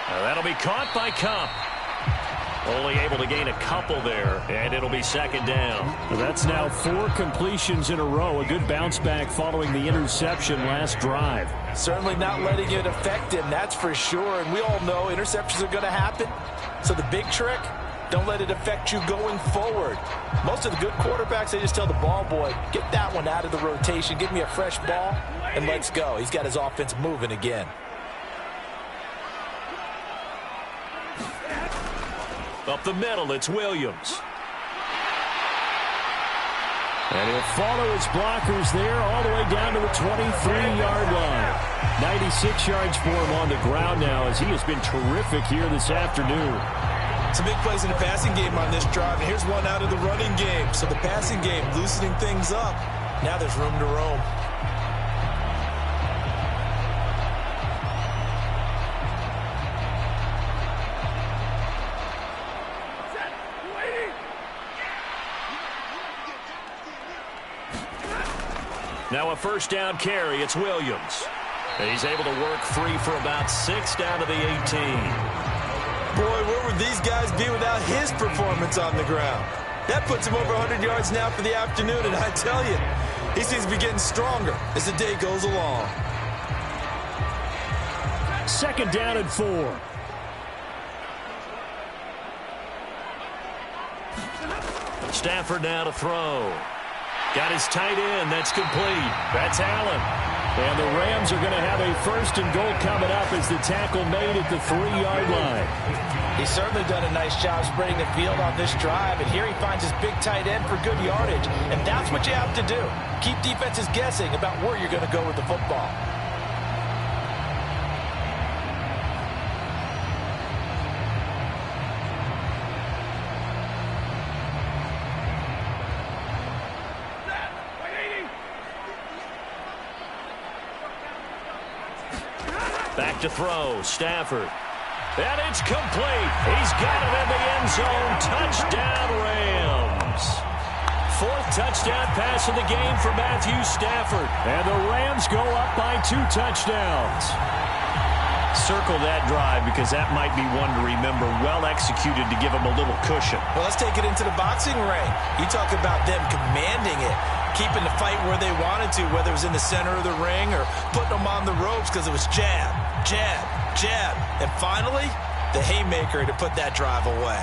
That'll be caught by Kupp. Only able to gain a couple there, and it'll be 2nd down. That's now 4 completions in a row. A good bounce back following the interception last drive. Certainly not letting it affect him, that's for sure. And we all know interceptions are going to happen. So the big trick, don't let it affect you going forward. Most of the good quarterbacks, they just tell the ball boy, get that one out of the rotation, give me a fresh ball, and let's go. He's got his offense moving again. Up the middle, it's Williams. And he'll follow his blockers there all the way down to the 23-yard line. 96 yards for him on the ground now as he has been terrific here this afternoon. Some big plays in the passing game on this drive, and here's one out of the running game. So the passing game loosening things up. Now there's room to roam. Now a first down carry. It's Williams. And he's able to work free for about 6 down to the 18. Boy, where would these guys be without his performance on the ground? That puts him over 100 yards now for the afternoon, and I tell you, he seems to be getting stronger as the day goes along. 2nd down and 4. Stafford now to throw. Got his tight end. That's complete. That's Allen. And the Rams are going to have a 1st and goal coming up as the tackle made at the 3-yard line. He's certainly done a nice job spreading the field on this drive, and here he finds his big tight end for good yardage. And that's what you have to do. Keep defenses guessing about where you're going to go with the football. Back to throw, Stafford. And it's complete. He's got it in the end zone. Touchdown, Rams. 4th touchdown pass of the game for Matthew Stafford. And the Rams go up by 2 touchdowns. Circle that drive because that might be one to remember. Well executed to give him a little cushion. Well, let's take it into the boxing ring. You talk about them commanding it, keeping the fight where they wanted to, whether it was in the center of the ring or putting them on the ropes because it was jab, jab, jab. And finally, the haymaker to put that drive away.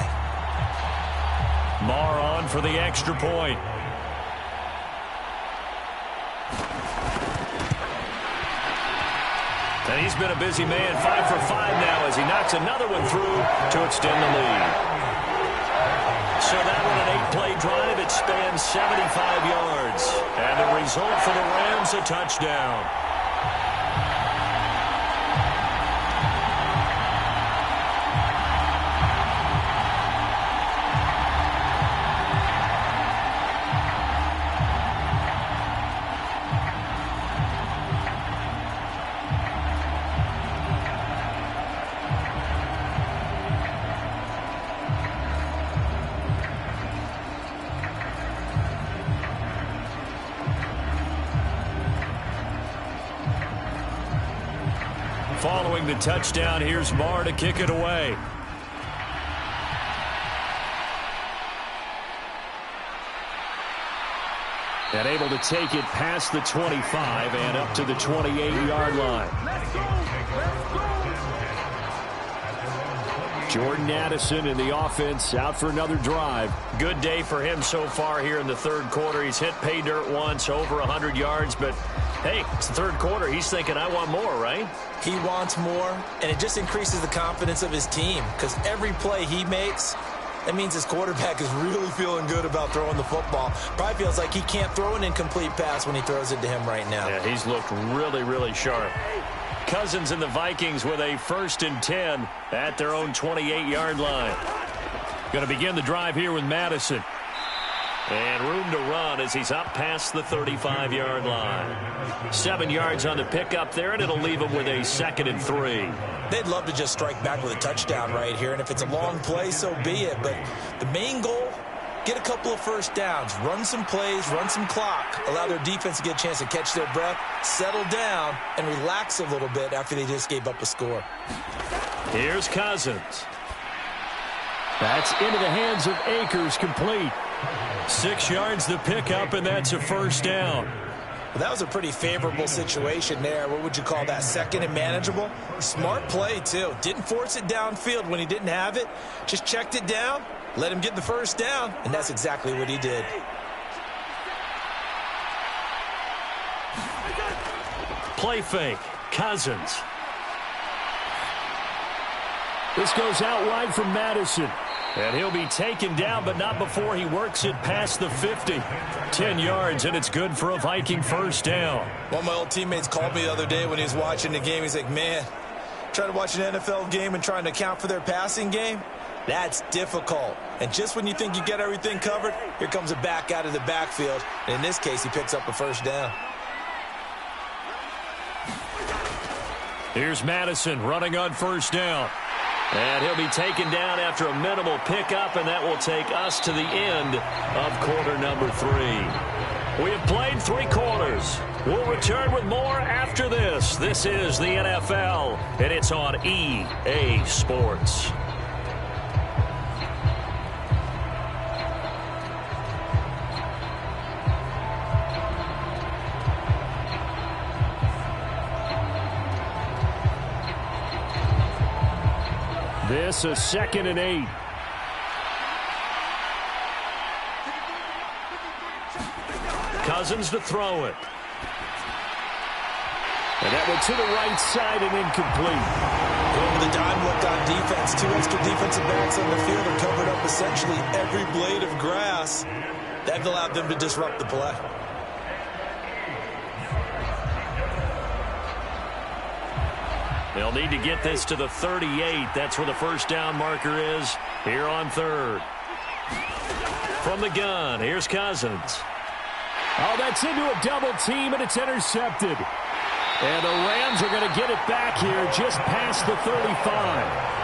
Marr on for the extra point. And he's been a busy man, 5 for 5 now as he knocks another one through to extend the lead. So that one an 8-play drive. It spans 75 yards. And the result for the Rams, a touchdown. Throwing the touchdown, here's Marr to kick it away. And able to take it past the 25 and up to the 28-yard line. Jordan Addison in the offense out for another drive. Good day for him so far here in the third quarter. He's hit pay dirt once, over 100 yards, but hey, it's the third quarter. He's thinking, I want more, right? He wants more, and it just increases the confidence of his team because every play he makes, that means his quarterback is really feeling good about throwing the football. Probably feels like he can't throw an incomplete pass when he throws it to him right now. Yeah, he's looked really, really sharp. Cousins and the Vikings with a 1st and 10 at their own 28-yard line. Going to begin the drive here with Madison. And room to run as he's up past the 35-yard line. 7 yards on the pickup there, and it'll leave him with a 2nd and 3. They'd love to just strike back with a touchdown right here, and if it's a long play, so be it. But the main goal, get a couple of first downs, run some plays, run some clock, allow their defense to get a chance to catch their breath, settle down, and relax a little bit after they just gave up a score. Here's Cousins. That's into the hands of Akers, complete. 6 yards the pickup, and that's a first down. Well, that was a pretty favorable situation there. What would you call that? 2nd and manageable? Smart play, too. Didn't force it downfield when he didn't have it. Just checked it down, let him get the first down, and that's exactly what he did. Play fake. Cousins. This goes out wide from Madison. And he'll be taken down, but not before he works it past the 50. 10 yards, and it's good for a Viking first down. One of my old teammates called me the other day when he was watching the game. He's like, man, trying to watch an NFL game and trying to account for their passing game, that's difficult. And just when you think you get everything covered, here comes a back out of the backfield. And in this case, he picks up a first down. Here's Madison running on first down. And he'll be taken down after a minimal pickup, and that will take us to the end of quarter number 3. We have played 3 quarters. We'll return with more after this. This is the NFL, and it's on EA Sports. This is 2nd and 8. Cousins to throw it. And that went to the right side and incomplete. Going with the dime look on defense. 2 extra defensive backs on the field are covered up essentially every blade of grass. That allowed them to disrupt the play. They'll need to get this to the 38. That's where the first down marker is here on 3rd. From the gun, here's Cousins. Oh, that's into a double team, and it's intercepted. And the Rams are going to get it back here just past the 35.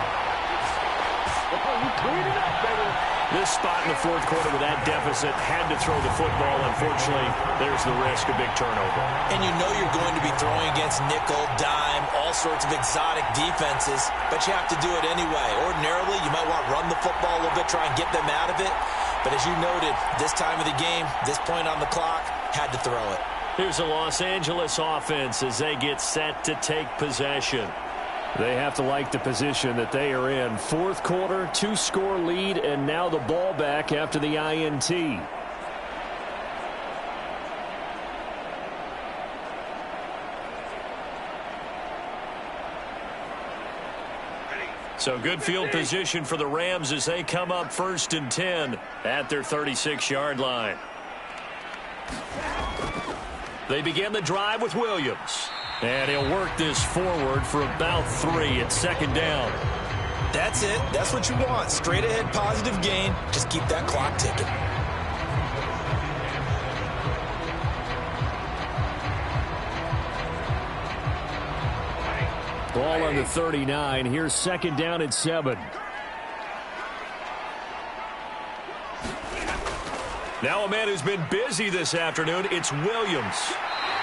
This spot in the 4th quarter with that deficit, had to throw the football. Unfortunately, there's the risk of big turnover. And you know you're going to be throwing against nickel, dime, all sorts of exotic defenses, but you have to do it anyway. Ordinarily, you might want to run the football a little bit, try and get them out of it. But as you noted, this time of the game, this point on the clock, had to throw it. Here's the Los Angeles offense as they get set to take possession. They have to like the position that they are in. 4th quarter, 2-score lead, and now the ball back after the INT. So good field position for the Rams as they come up 1st and 10 at their 36-yard line. They begin the drive with Williams. And he'll work this forward for about 3 at 2nd down. That's it. That's what you want. Straight ahead positive gain. Just keep that clock ticking. Ball on the 39. Here's 2nd down at 7. Now a man who's been busy this afternoon, it's Williams.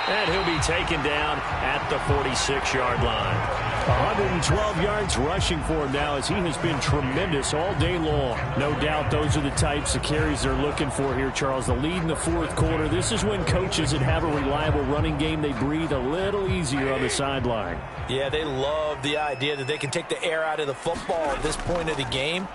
And he'll be taken down at the 46-yard line. 112 yards rushing for him now as he has been tremendous all day long. No doubt those are the types of carries they're looking for here, Charles. The lead in the fourth quarter. This is when coaches that have a reliable running game, they breathe a little easier on the sideline. Yeah, they love the idea that they can take the air out of the football at this point of the game.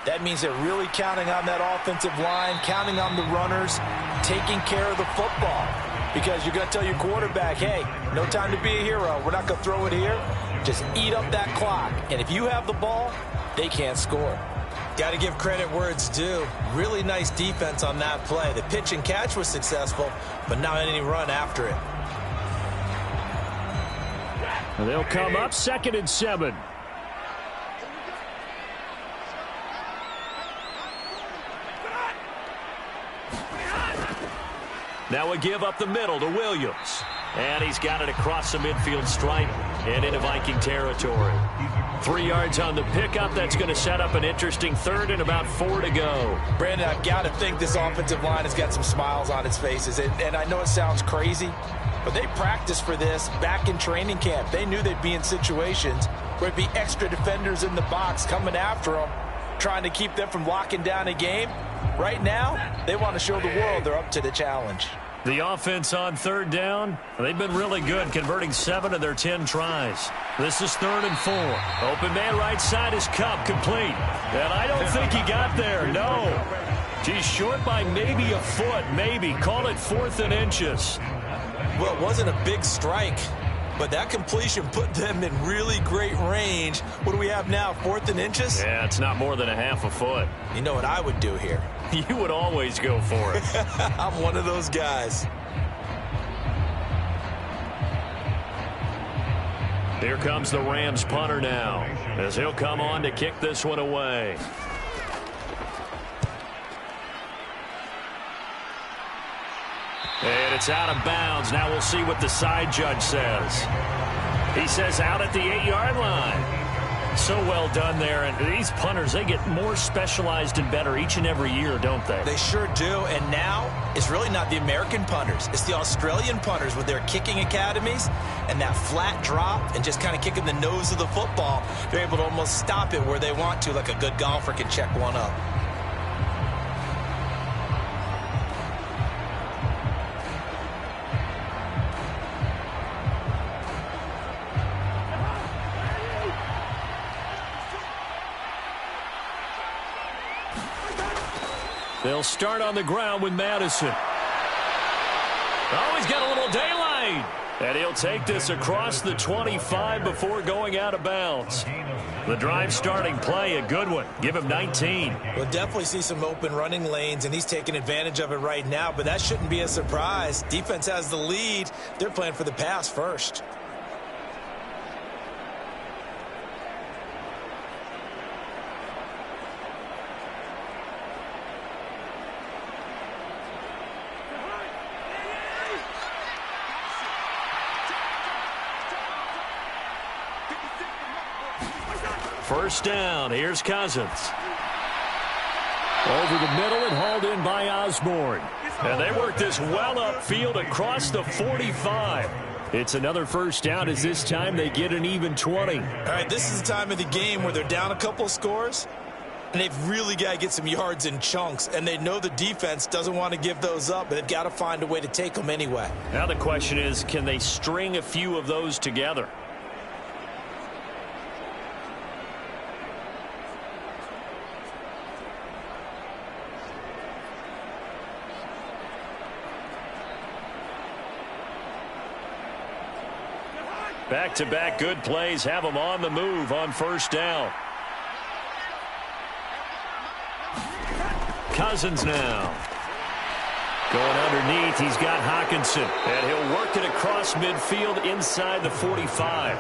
That means they're really counting on that offensive line, counting on the runners, taking care of the football. Because you're going to tell your quarterback, hey, no time to be a hero. We're not going to throw it here. Just eat up that clock. And if you have the ball, they can't score. Got to give credit where it's due. Really nice defense on that play. The pitch and catch was successful, but not any run after it. They'll come up 2nd and 7. Now a give up the middle to Williams. And he's got it across the midfield stripe and into Viking territory. 3 yards on the pickup. That's going to set up an interesting 3rd and about 4 to go. Brandon, I've got to think this offensive line has got some smiles on its faces. And I know it sounds crazy, but they practiced for this back in training camp. They knew they'd be in situations where it'd be extra defenders in the box coming after them, trying to keep them from locking down a game. Right now, they want to show the world they're up to the challenge. The offense on 3rd down, they've been really good, converting 7 of their 10 tries. This is 3rd and 4. Open man right side is Cup, complete. And I don't think he got there, no. He's short by maybe a foot, maybe. Call it 4th and inches. Well, it wasn't a big strike, but that completion put them in really great range. What do we have now, 4th and inches? Yeah, it's not more than a half a foot. You know what I would do here? You would always go for it. I'm one of those guys. Here comes the Rams punter now, as he'll come on to kick this one away. And it's out of bounds. Now we'll see what the side judge says. He says out at the 8-yard line. So well done there. And these punters, they get more specialized and better each and every year, don't they? They sure do. And now it's really not the American punters. It's the Australian punters with their kicking academies and that flat drop and just kind of kicking the nose of the football. They're able to almost stop it where they want to, like a good golfer can check one up. They'll start on the ground with Madison. Oh, he's got a little daylight. And he'll take this across the 25 before going out of bounds. The drive starting play, a good one. Give him 19. We'll definitely see some open running lanes, and he's taking advantage of it right now, but that shouldn't be a surprise. Defense has the lead. They're playing for the pass first. First down. Here's Cousins. Over the middle and hauled in by Osborne. And they work this well upfield across the 45. It's another first down as this time they get an even 20. All right, this is the time of the game where they're down a couple of scores, and they've really got to get some yards in chunks, and they know the defense doesn't want to give those up, but they've got to find a way to take them anyway. Now the question is, can they string a few of those together? Back-to-back good plays have them on the move on first down. Cousins now. Going underneath, he's got Hawkinson. And he'll work it across midfield inside the 45.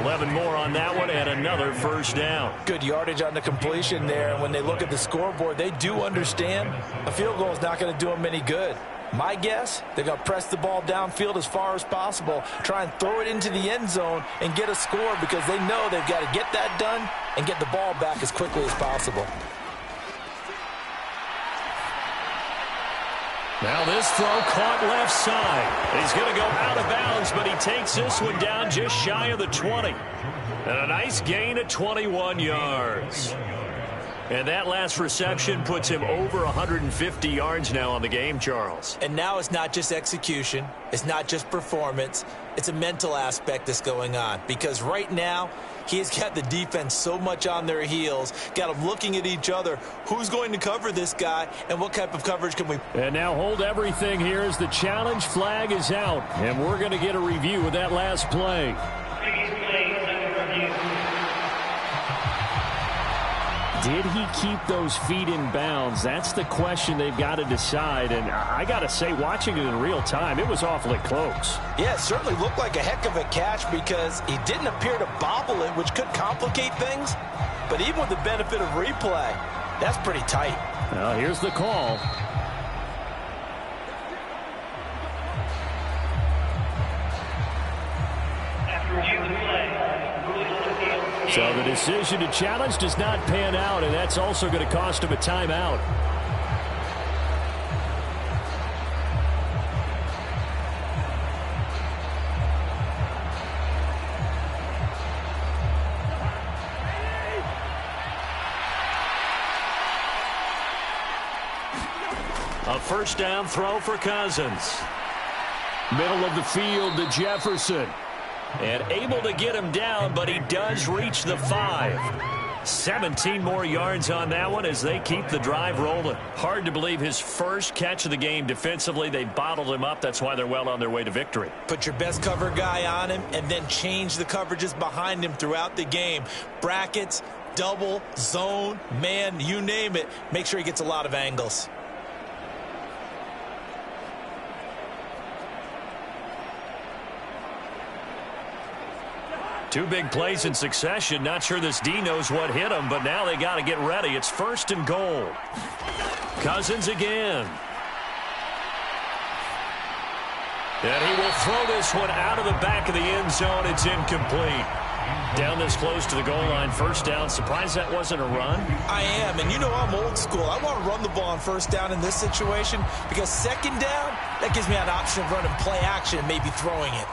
11 more on that one and another first down. Good yardage on the completion there. And when they look at the scoreboard, they do understand a field goal is not going to do them any good. My guess, they're going to press the ball downfield as far as possible, try and throw it into the end zone and get a score because they know they've got to get that done and get the ball back as quickly as possible. Now this throw caught left side. He's going to go out of bounds, but he takes this one down just shy of the 20. And a nice gain of 21 yards. And that last reception puts him over 150 yards now on the game, Charles. And now it's not just execution. It's not just performance. It's a mental aspect that's going on. Because right now, he's got the defense so much on their heels, got them looking at each other. Who's going to cover this guy, and what type of coverage can we... And now hold everything here as the challenge flag is out. And we're going to get a review of that last play. Did he keep those feet in bounds? That's the question they've got to decide. And I got to say, watching it in real time, it was awfully close. Yeah, it certainly looked like a heck of a catch because he didn't appear to bobble it, which could complicate things. But even with the benefit of replay, that's pretty tight. Well, here's the call. So the decision to challenge does not pan out, and that's also going to cost him a timeout. A first down throw for Cousins. Middle of the field to Jefferson. And able to get him down, but he does reach the 5. 17 more yards on that one as they keep the drive rolling. Hard to believe his first catch of the game defensively. They bottled him up. That's why they're well on their way to victory. Put your best cover guy on him and then change the coverages behind him throughout the game. Brackets, double, zone, man, you name it. Make sure he gets a lot of angles. Two big plays in succession. Not sure this D knows what hit him, but now they got to get ready. It's 1st and goal. Cousins again. And he will throw this one out of the back of the end zone. It's incomplete. Down this close to the goal line, first down. Surprised that wasn't a run? I am, and you know I'm old school. I want to run the ball on first down in this situation because second down, that gives me an option of running play action and maybe throwing it.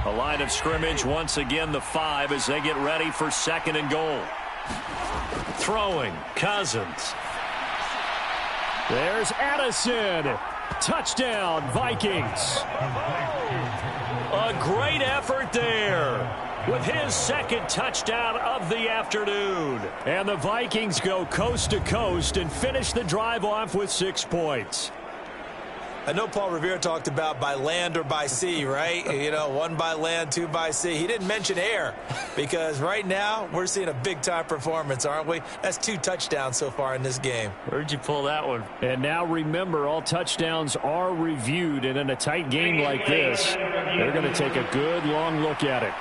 A line of scrimmage, once again the 5 as they get ready for 2nd and goal. Throwing, Cousins. There's Addison. Touchdown, Vikings. A great effort there with his 2nd touchdown of the afternoon. And the Vikings go coast to coast and finish the drive off with 6 points. I know Paul Revere talked about by land or by sea, right? You know, 1 by land, 2 by sea. He didn't mention air because right now we're seeing a big-time performance, aren't we? That's 2 touchdowns so far in this game. Where'd you pull that one? And now remember, all touchdowns are reviewed, and in a tight game like this, they're going to take a good long look at it.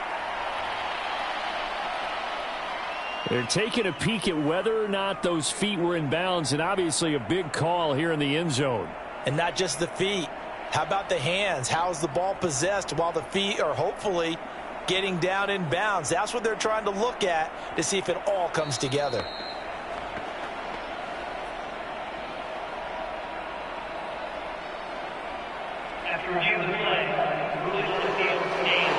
They're taking a peek at whether or not those feet were in bounds, and obviously a big call here in the end zone. And not just the feet. How about the hands? How's the ball possessed while the feet are hopefully getting down in bounds? That's what they're trying to look at to see if it all comes together. After review of the play, rules on the field, game.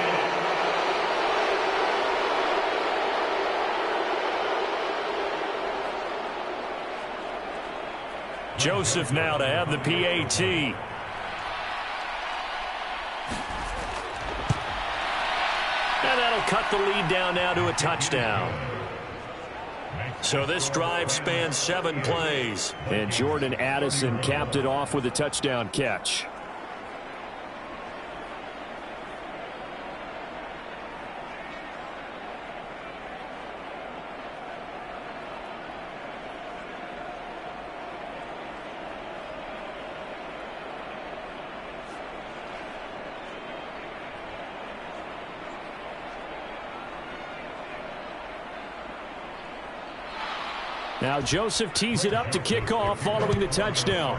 Joseph now to have the PAT. And that'll cut the lead down now to a touchdown. So this drive spans 7 plays. And Jordan Addison capped it off with a touchdown catch. Now Joseph tees it up to kick off following the touchdown.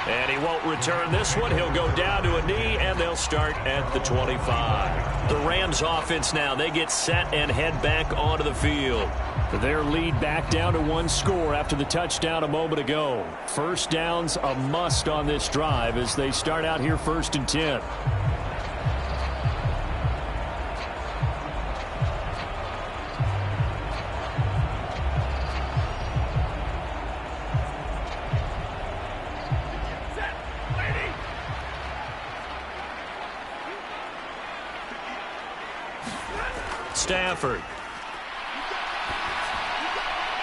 And he won't return this one. He'll go down to a knee, and they'll start at the 25. The Rams offense now, they get set and head back onto the field. Their lead back down to one score after the touchdown a moment ago. First down's a must on this drive as they start out here 1st and 10. Stafford.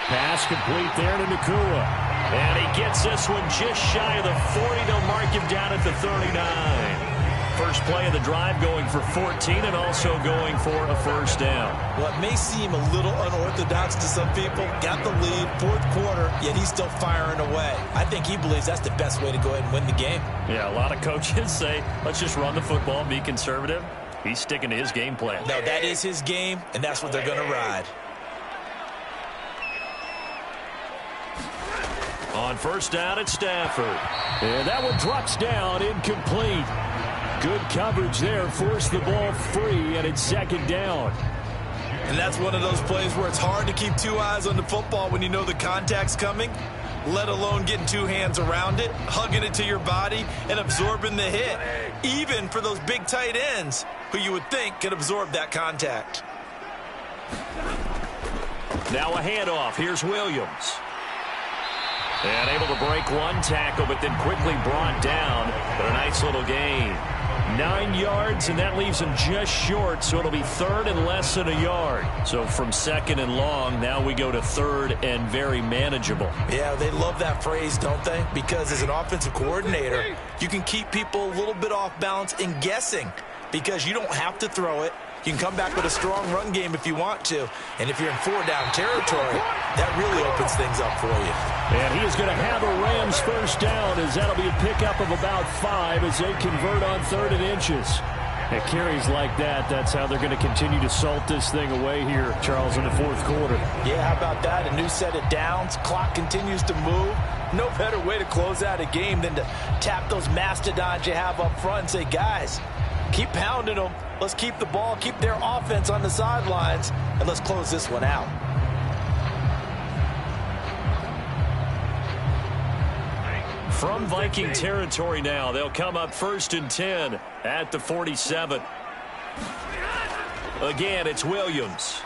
Pass complete there to Nakua. And he gets this one just shy of the 40. They'll mark him down at the 39. First play of the drive going for 14 and also going for a first down. Well, it may seem a little unorthodox to some people. Got the lead, 4th quarter, yet he's still firing away. I think he believes that's the best way to go ahead and win the game. Yeah, a lot of coaches say, let's just run the football and be conservative. He's sticking to his game plan. No, that is his game, and that's what they're going to ride. On first down, it's Stafford. And that one drops down, incomplete. Good coverage there, forced the ball free, and it's 2nd down. And that's one of those plays where it's hard to keep 2 eyes on the football when you know the contact's coming, let alone getting 2 hands around it, hugging it to your body, and absorbing the hit. Even for those big tight ends who you would think could absorb that contact. Now a handoff. Here's Williams. And able to break one tackle, but then quickly brought down. But a nice little gain. 9 yards, and that leaves him just short, so it'll be 3rd and less than a yard. So from 2nd and long, now we go to 3rd and very manageable. Yeah, they love that phrase, don't they? Because as an offensive coordinator, you can keep people a little bit off balance and guessing because you don't have to throw it. You can come back with a strong run game if you want to. And if you're in 4-down territory, that really opens things up for you. And he is going to have a Rams first down as that'll be a pickup of about 5 as they convert on 3rd and inches. At carries like that, that's how they're going to continue to salt this thing away here, Charles, in the 4th quarter. Yeah, how about that? A new set of downs. Clock continues to move. No better way to close out a game than to tap those mastodons you have up front and say, guys, keep pounding them. Let's keep the ball, keep their offense on the sidelines, and let's close this one out. From Viking territory now, they'll come up 1st and 10 at the 47. Again, it's Williams.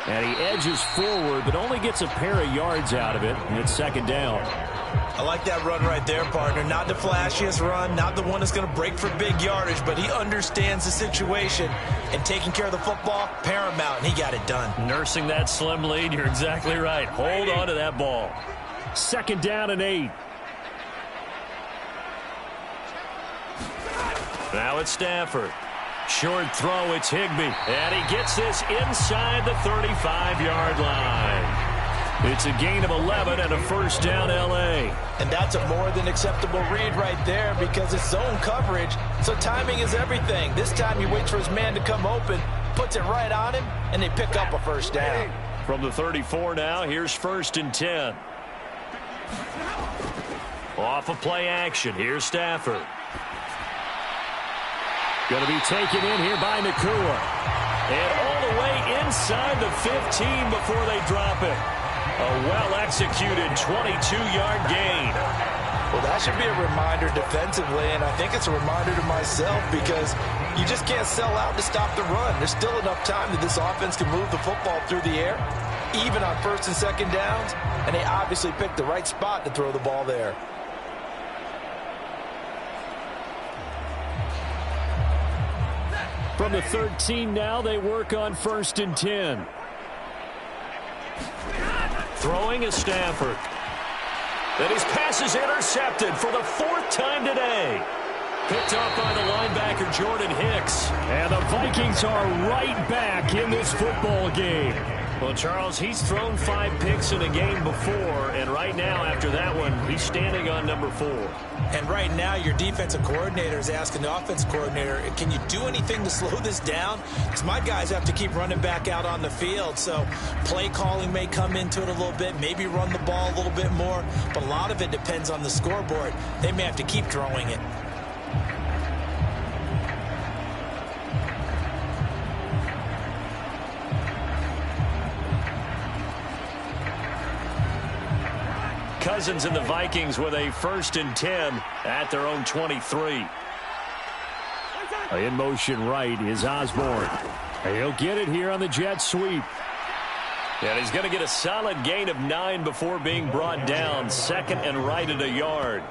And he edges forward, but only gets a pair of yards out of it, and it's 2nd down. I like that run right there, partner. Not the flashiest run, not the one that's going to break for big yardage, but he understands the situation, and taking care of the football, paramount, and he got it done. Nursing that slim lead, you're exactly right. Hold on to that ball. 2nd down and 8. Now it's Stafford. Short throw, it's Higbee. And he gets this inside the 35-yard line. It's a gain of 11 and a first down, L.A. And that's a more than acceptable read right there because it's zone coverage, so timing is everything. This time he waits for his man to come open, puts it right on him, and they pick up a first down. From the 34 now, here's 1st and 10. Off of play action, here's Stafford. Going to be taken in here by Nakua. And all the way inside the 15 before they drop it. A well-executed 22-yard gain. Well, that should be a reminder defensively, and I think it's a reminder to myself because you just can't sell out to stop the run. There's still enough time that this offense can move the football through the air, even on 1st and 2nd downs, and they obviously picked the right spot to throw the ball there. From the 13 now, they work on 1st and 10. Throwing is Stafford. Then his pass is intercepted for the 4th time today. Picked off by the linebacker Jordan Hicks. And the Vikings are right back in this football game. Well, Charles, he's thrown 5 picks in a game before, and right now, after that one, he's standing on number 4. And right now, your defensive coordinator is asking the offensive coordinator, can you do anything to slow this down? Because my guys have to keep running back out on the field, so play calling may come into it a little bit, maybe run the ball a little bit more, but a lot of it depends on the scoreboard. They may have to keep throwing it. Cousins and the Vikings with a 1st and 10 at their own 23. In motion right is Osborne. He'll get it here on the jet sweep. And he's going to get a solid gain of 9 before being brought down. 2nd and right at a yard.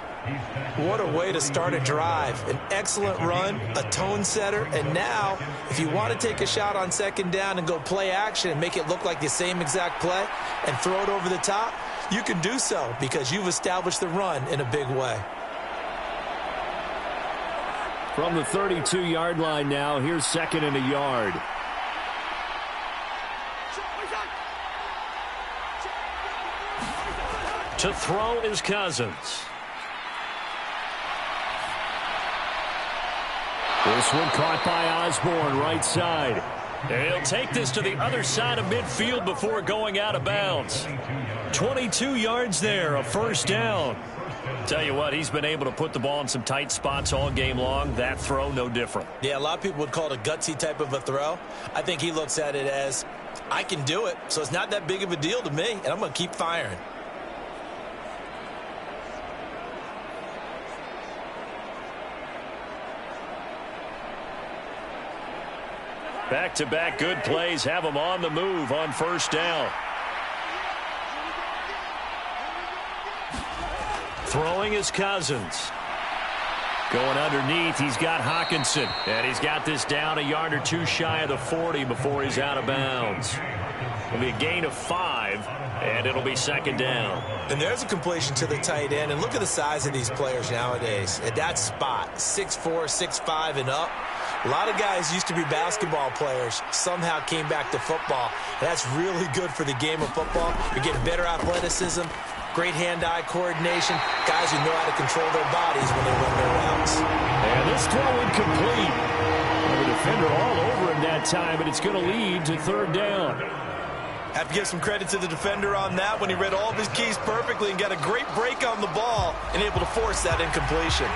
What a way to start a drive. An excellent run, a tone setter, and now if you want to take a shot on 2nd down and go play action and make it look like the same exact play and throw it over the top, you can do so because you've established the run in a big way. From the 32-yard line now, here's 2nd and a yard. To throw is Cousins. This one caught by Osborne, right side. And he'll take this to the other side of midfield before going out of bounds. 22 yards there, a 1st down. Tell you what, he's been able to put the ball in some tight spots all game long. That throw, no different. Yeah, a lot of people would call it a gutsy type of a throw. I think he looks at it as, I can do it, so it's not that big of a deal to me, and I'm going to keep firing. Back-to-back good plays have him on the move on 1st down. Throwing is Cousins. Going underneath, he's got Hawkinson. And he's got this down a yard or 2 shy of the 40 before he's out of bounds. It'll be a gain of 5, and it'll be 2nd down. And there's a completion to the tight end. And look at the size of these players nowadays. At that spot, 6'4", 6'5", and up. A lot of guys used to be basketball players, somehow came back to football. And that's really good for the game of football. You're getting better athleticism, great hand-eye coordination, guys who know how to control their bodies when they run their routes. And this throw incomplete. The defender all over him that time, but it's going to lead to 3rd down. Have to give some credit to the defender on that when he read all of his keys perfectly and got a great break on the ball and able to force that incompletion.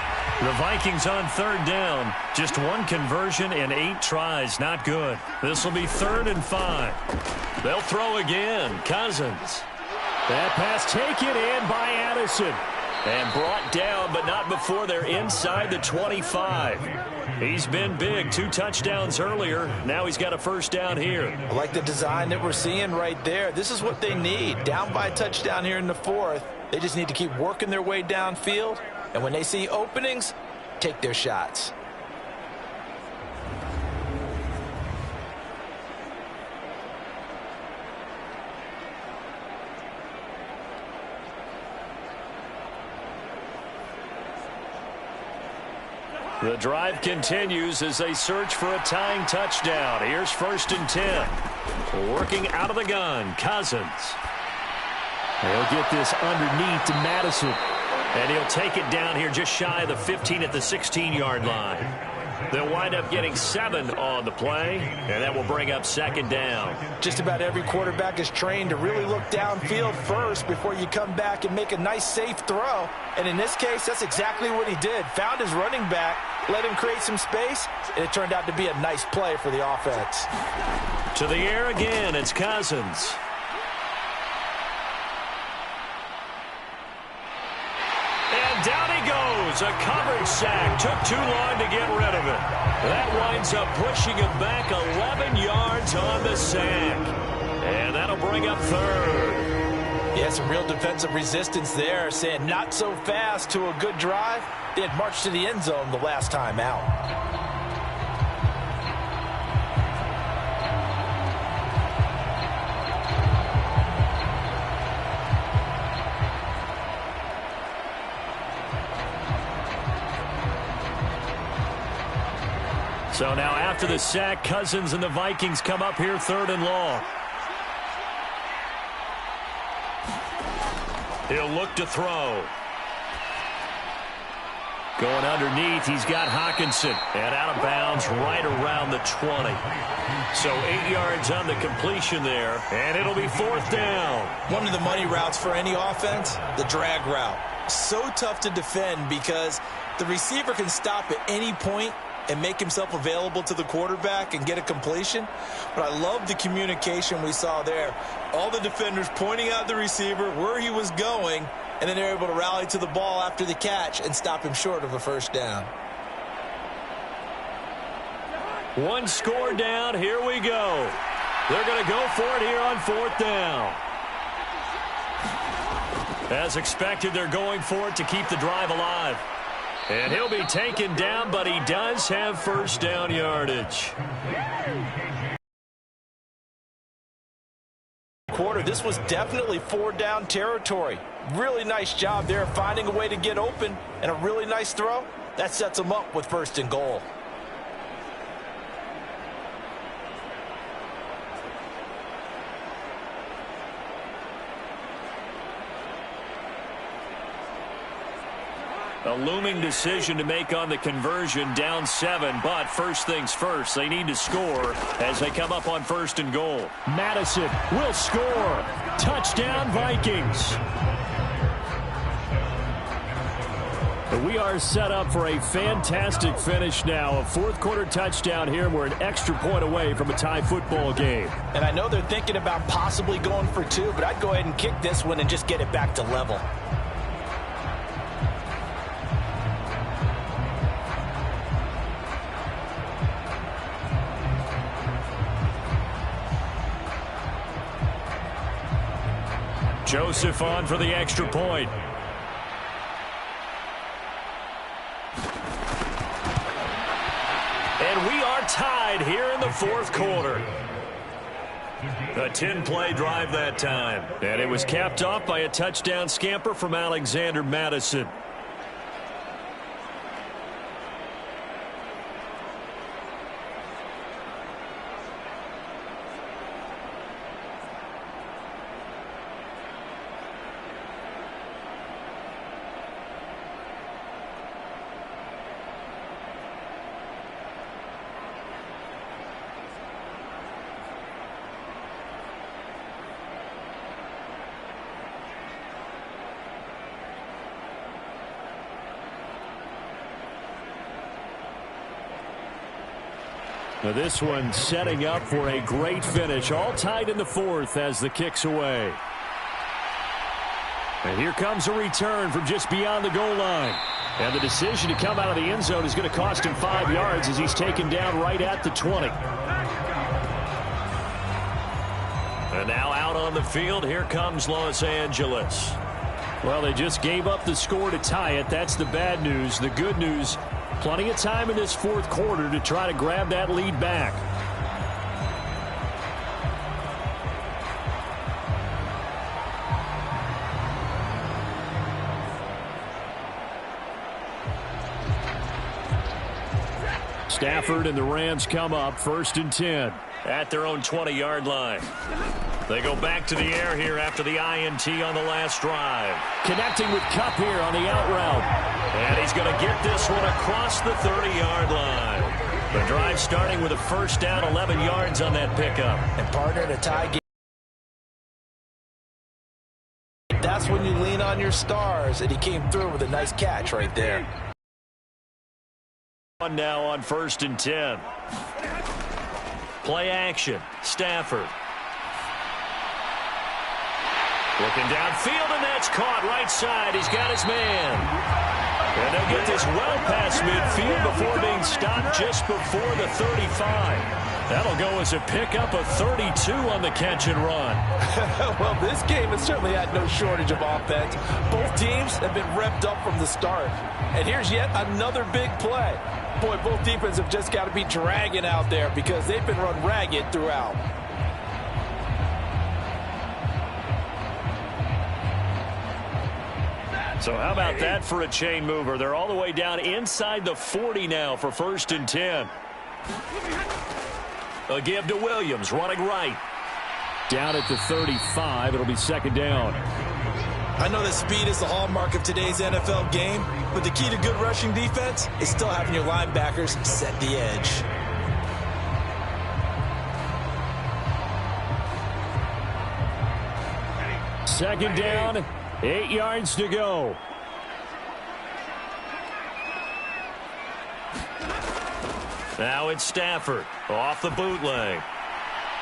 The Vikings on 3rd down. Just 1 conversion and 8 tries. Not good. This will be 3rd and 5. They'll throw again. Cousins. That pass taken in by Addison. And brought down, but not before they're inside the 25. He's been big. 2 touchdowns earlier. Now he's got a 1st down here. I like the design that we're seeing right there. This is what they need. Down by a touchdown here in the 4th. They just need to keep working their way downfield. And when they see openings, take their shots. The drive continues as they search for a tying touchdown. Here's 1st and 10. Working out of the gun, Cousins. He'll get this underneath to Madison. And he'll take it down here just shy of the 15 at the 16-yard line. They'll wind up getting 7 on the play, and that will bring up 2nd down. Just about every quarterback is trained to really look downfield first before you come back and make a nice, safe throw. And in this case, that's exactly what he did. Found his running back, let him create some space, and it turned out to be a nice play for the offense. To the air again, it's Cousins. Down he goes. A coverage sack. Took too long to get rid of it. That winds up pushing him back 11 yards on the sack. And that'll bring up 3rd. Yeah, some real defensive resistance there, saying not so fast to a good drive. They had marched to the end zone the last time out. So now after the sack, Cousins and the Vikings come up here 3rd and long. He'll look to throw. Going underneath, he's got Hawkinson. And out of bounds right around the 20. So 8 yards on the completion there. And it'll be 4th down. One of the money routes for any offense, the drag route. So tough to defend because the receiver can stop at any point and make himself available to the quarterback and get a completion. But I love the communication we saw there. All the defenders pointing out the receiver, where he was going, and then they're able to rally to the ball after the catch and stop him short of a first down. One score down. Here we go. They're going to go for it here on fourth down. As expected, they're going for it to keep the drive alive. And he'll be taken down, but he does have first down yardage. Quarter, this was definitely 4-down territory. Really nice job there finding a way to get open, and a really nice throw. That sets them up with first and goal. A looming decision to make on the conversion, down 7, but first things first, they need to score as they come up on first and goal. Madison will score. Touchdown, Vikings. We are set up for a fantastic finish now. A fourth-quarter touchdown here. We're an extra point away from a tie football game. And I know they're thinking about possibly going for 2, but I'd go ahead and kick this one and just get it back to level. Joseph on for the extra point. And we are tied here in the fourth quarter. A 10-play drive that time. And it was capped off by a touchdown scamper from Alexander Madison. Now this one setting up for a great finish. All tied in the fourth as the kick's away. And here comes a return from just beyond the goal line. And the decision to come out of the end zone is going to cost him 5 yards as he's taken down right at the 20. And now out on the field, here comes Los Angeles. Well, they just gave up the score to tie it. That's the bad news. The good news, plenty of time in this fourth quarter to try to grab that lead back. Stafford and the Rams come up first and 10 at their own 20-yard line. They go back to the air here after the INT on the last drive. Connecting with Kupp here on the out route. And he's going to get this one across the 30-yard line. The drive starting with a first down, 11 yards on that pickup. And partner, in a tie game, that's when you lean on your stars, and he came through with a nice catch right there. Now on first and 10. Play action. Stafford. Looking downfield, and that's caught right side. He's got his man. And they'll get this well past midfield before being stopped just before the 35. That'll go as a pickup of 32 on the catch and run. Well, this game has certainly had no shortage of offense. Both teams have been revved up from the start. And here's yet another big play. Boy, both defenses have just got to be dragging out there because they've been run ragged throughout. So how about that for a chain mover? They're all the way down inside the 40 now for first and 10. A give to Williams, running right. Down at the 35, it'll be second down. I know that speed is the hallmark of today's NFL game, but the key to good rushing defense is still having your linebackers set the edge. Second down, 8 yards to go. Now it's Stafford off the bootleg.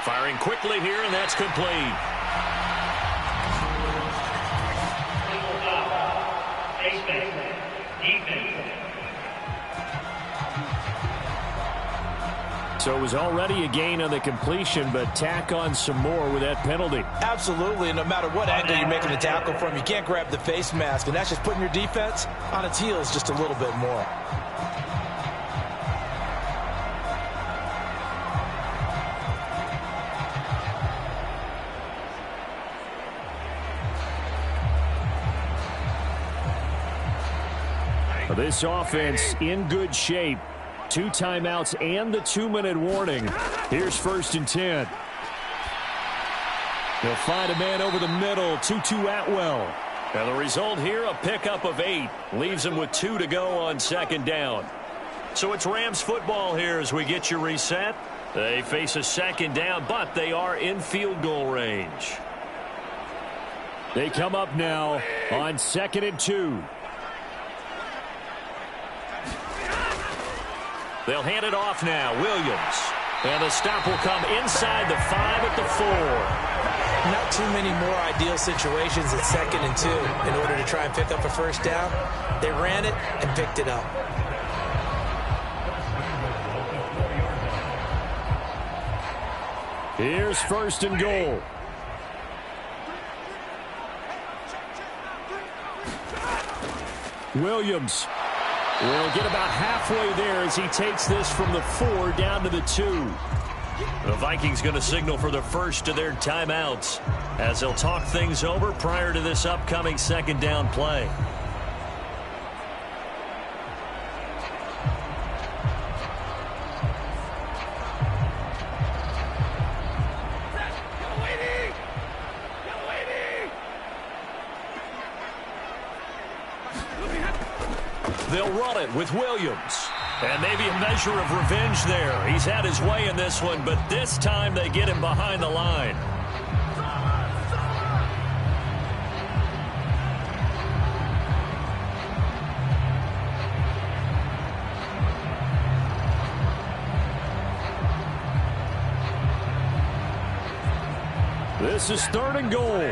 Firing quickly here, and that's complete. So it was already a gain on the completion, but tack on some more with that penalty. Absolutely, and no matter what angle you're making the tackle from, you can't grab the face mask, and that's just putting your defense on its heels just a little bit more. This offense in good shape. 2 timeouts and the 2-minute warning. Here's 1st and 10. They'll find a man over the middle. 2-2 Atwell. And the result here, a pickup of 8. Leaves them with 2 to go on 2nd down. So it's Rams football here as we get you reset. They face a 2nd down, but they are in field goal range. They come up now on 2nd and 2. They'll hand it off now. Williams. And the stop will come inside the 5 at the 4. Not too many more ideal situations at 2nd and 2 in order to try and pick up a 1st down. They ran it and picked it up. Here's 1st and goal. Williams will get about halfway there as he takes this from the 4 down to the 2. The Vikings going to signal for the first of their timeouts as they'll talk things over prior to this upcoming 2nd down play. They'll run it with Williams. And maybe a measure of revenge there. He's had his way in this one, but this time they get him behind the line. This is 3rd and goal.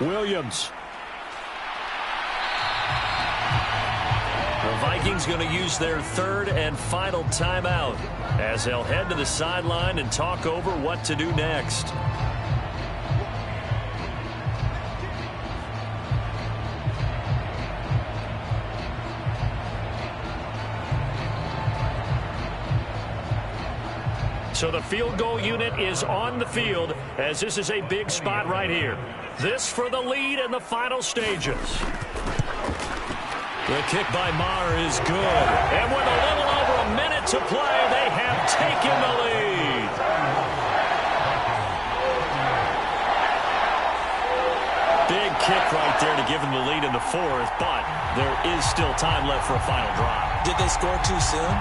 Williams. The Vikings going to use their 3rd and final timeout as they'll head to the sideline and talk over what to do next. So the field goal unit is on the field as this is a big spot right here. This for the lead in the final stages. The kick by Maher is good. And with a little over a minute to play, they have taken the lead. Big kick right there to give them the lead in the 4th, but there is still time left for a final drive. Did they score too soon?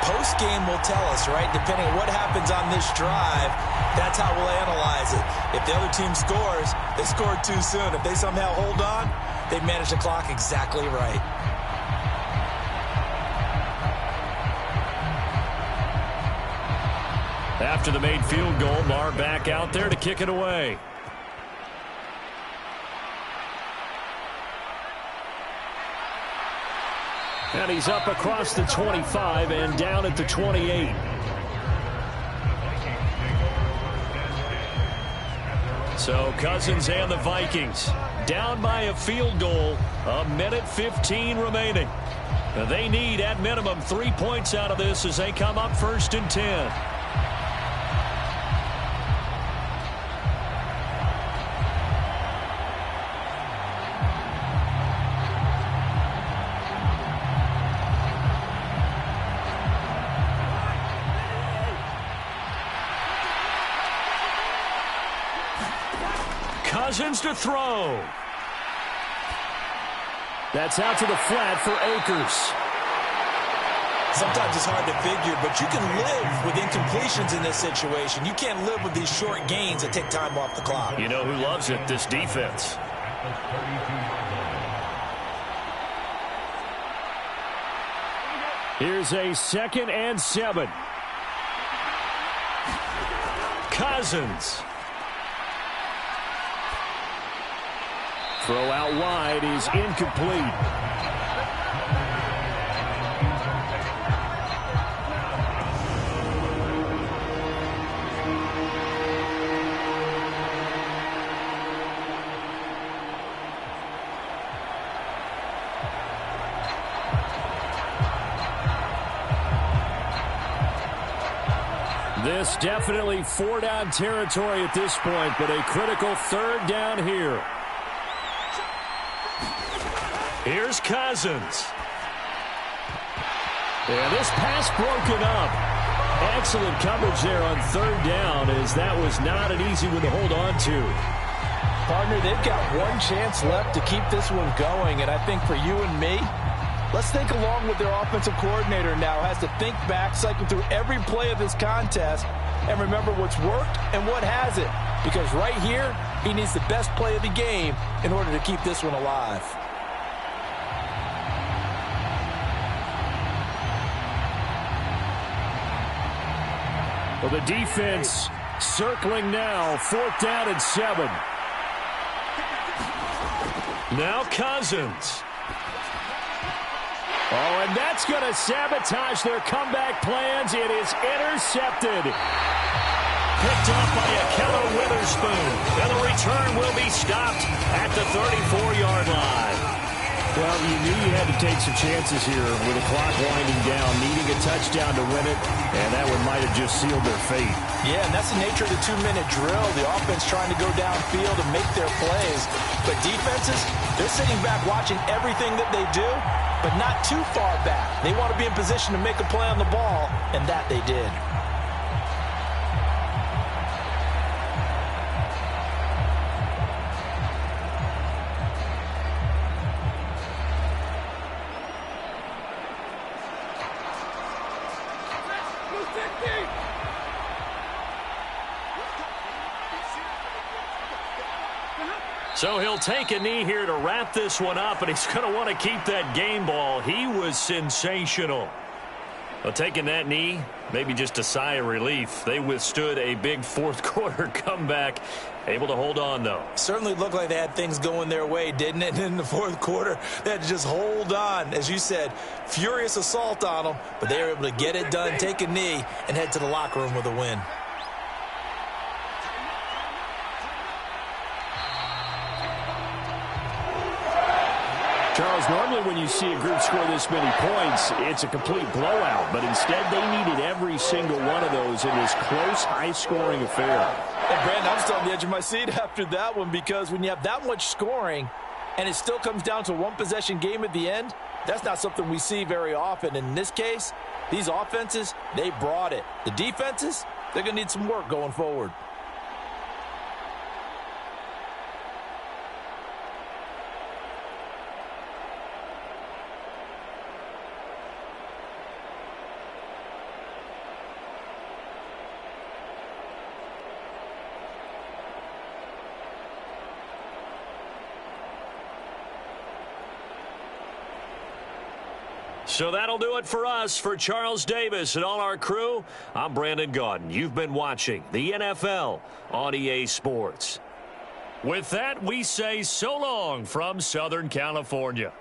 Post-game will tell us, right? Depending on what happens on this drive, that's how we'll analyze it. If the other team scores, they scored too soon. If they somehow hold on, they manage the clock exactly right. After the made field goal, Maher back out there to kick it away. And he's up across the 25 and down at the 28. So Cousins and the Vikings down by a field goal. 1:15 remaining. Now they need at minimum 3 points out of this as they come up 1st and 10. Cousins to throw. That's out to the flat for Akers. Sometimes it's hard to figure, but you can live with incompletions in this situation. You can't live with these short gains that take time off the clock. You know who loves it? This defense. Here's a 2nd and 7. Cousins. Throw out wide is incomplete. This definitely 4-down territory at this point, but a critical 3rd down here. Here's Cousins. And this pass broken up. Excellent coverage there on 3rd down, as that was not an easy one to hold on to. Partner, they've got one chance left to keep this one going, and I think for you and me, let's think along with their offensive coordinator now. Has to think back, cycle through every play of this contest, and remember what's worked and what hasn't. Because right here, he needs the best play of the game in order to keep this one alive. Well, the defense circling now, 4th down and 7. Now Cousins. Oh, and that's going to sabotage their comeback plans. It is intercepted. Picked up by a Keller Witherspoon. And the return will be stopped at the 34-yard line. Well, you knew you had to take some chances here with the clock winding down, needing a touchdown to win it, and that one might have just sealed their fate. Yeah, and that's the nature of the 2-minute drill. The offense trying to go downfield and make their plays. But defenses, they're sitting back watching everything that they do, but not too far back. They want to be in position to make a play on the ball, and that they did. So he'll take a knee here to wrap this one up, and he's going to want to keep that game ball. He was sensational. Well, taking that knee, maybe just a sigh of relief. They withstood a big 4th-quarter comeback. Able to hold on, though. Certainly looked like they had things going their way, didn't it? And in the 4th quarter, they had to just hold on. As you said, furious assault on them, but they were able to get it done, take a knee, and head to the locker room with a win. Charles, normally when you see a group score this many points, it's a complete blowout. But instead, they needed every single one of those in this close, high-scoring affair. And, Brandon, I'm still on the edge of my seat after that one, because when you have that much scoring and it still comes down to a one-possession game at the end, that's not something we see very often. In this case, these offenses, they brought it. The defenses, they're going to need some work going forward. So that'll do it for us. For Charles Davis and all our crew, I'm Brandon Gaudin. You've been watching the NFL on EA Sports. With that, we say so long from Southern California.